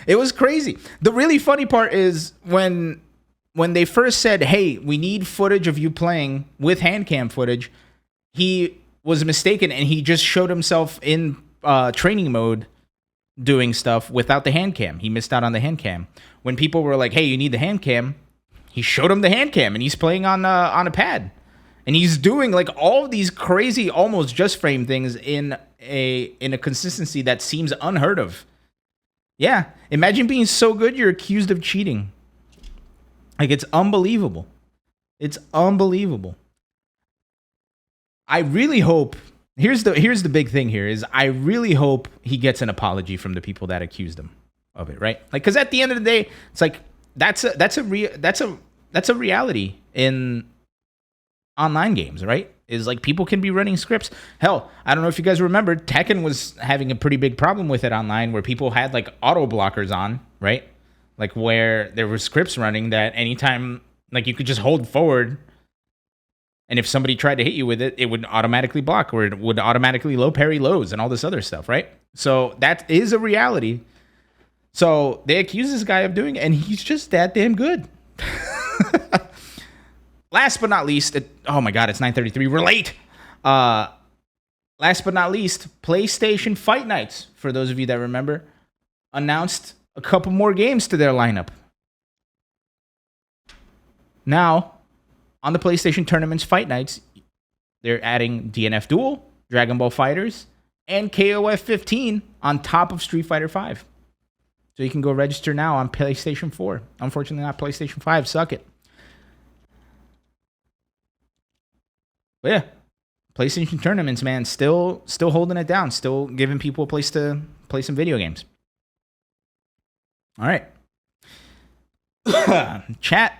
It was crazy. The really funny part is when they first said, hey, we need footage of you playing with hand cam footage, he was mistaken and he just showed himself in training mode doing stuff without the hand cam. He missed out on the hand cam. When people were like, hey, you need the hand cam, he showed him the hand cam and he's playing on a pad. And he's doing like all of these crazy, almost just frame things in a consistency that seems unheard of. Yeah, imagine being so good you're accused of cheating. Like, it's unbelievable. It's unbelievable. I really hope, here's the big thing here, is I really hope he gets an apology from the people that accused him of it, right? Like, because at the end of the day, it's like, that's a reality in online games, right? Is like people can be running scripts. Hell, I don't know if you guys remember, Tekken was having a pretty big problem with it online where people had like auto blockers on, right? Like where there were scripts running that anytime, like you could just hold forward and if somebody tried to hit you with it, it would automatically block or it would automatically low parry lows and all this other stuff, right? So that is a reality. So they accuse this guy of doing it and he's just that damn good. Last but not least, oh my God, it's 9:33. We're late. Last but not least, PlayStation Fight Nights, for those of you that remember, announced a couple more games to their lineup. Now, on the PlayStation Tournaments Fight Nights, they're adding DNF Duel, Dragon Ball FighterZ, and KOF 15 on top of Street Fighter 5. So you can go register now on PlayStation 4. Unfortunately, not PlayStation 5. Suck it. But yeah, PlayStation Tournaments, man, still holding it down. Still giving people a place to play some video games. All right. Chat.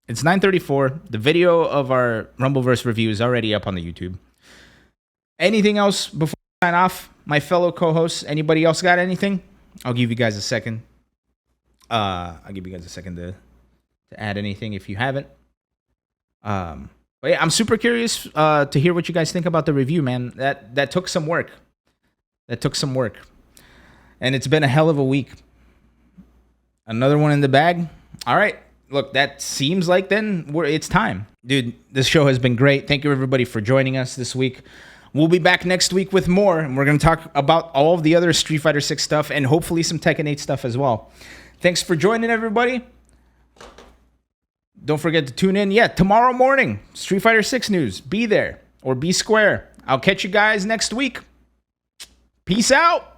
It's 9:34. The video of our Rumbleverse review is already up on the YouTube. Anything else before I sign off? My fellow co-hosts, anybody else got anything? I'll give you guys a second. I'll give you guys a second to add anything if you haven't. But yeah, I'm super curious to hear what you guys think about the review, man. That took some work. And it's been a hell of a week. Another one in the bag. All right. Look, that seems like then it's time. Dude, this show has been great. Thank you, everybody, for joining us this week. We'll be back next week with more, and we're going to talk about all of the other Street Fighter 6 stuff and hopefully some Tekken 8 stuff as well. Thanks for joining, everybody. Don't forget to tune in. Yeah, tomorrow morning, Street Fighter 6 news. Be there or be square. I'll catch you guys next week. Peace out.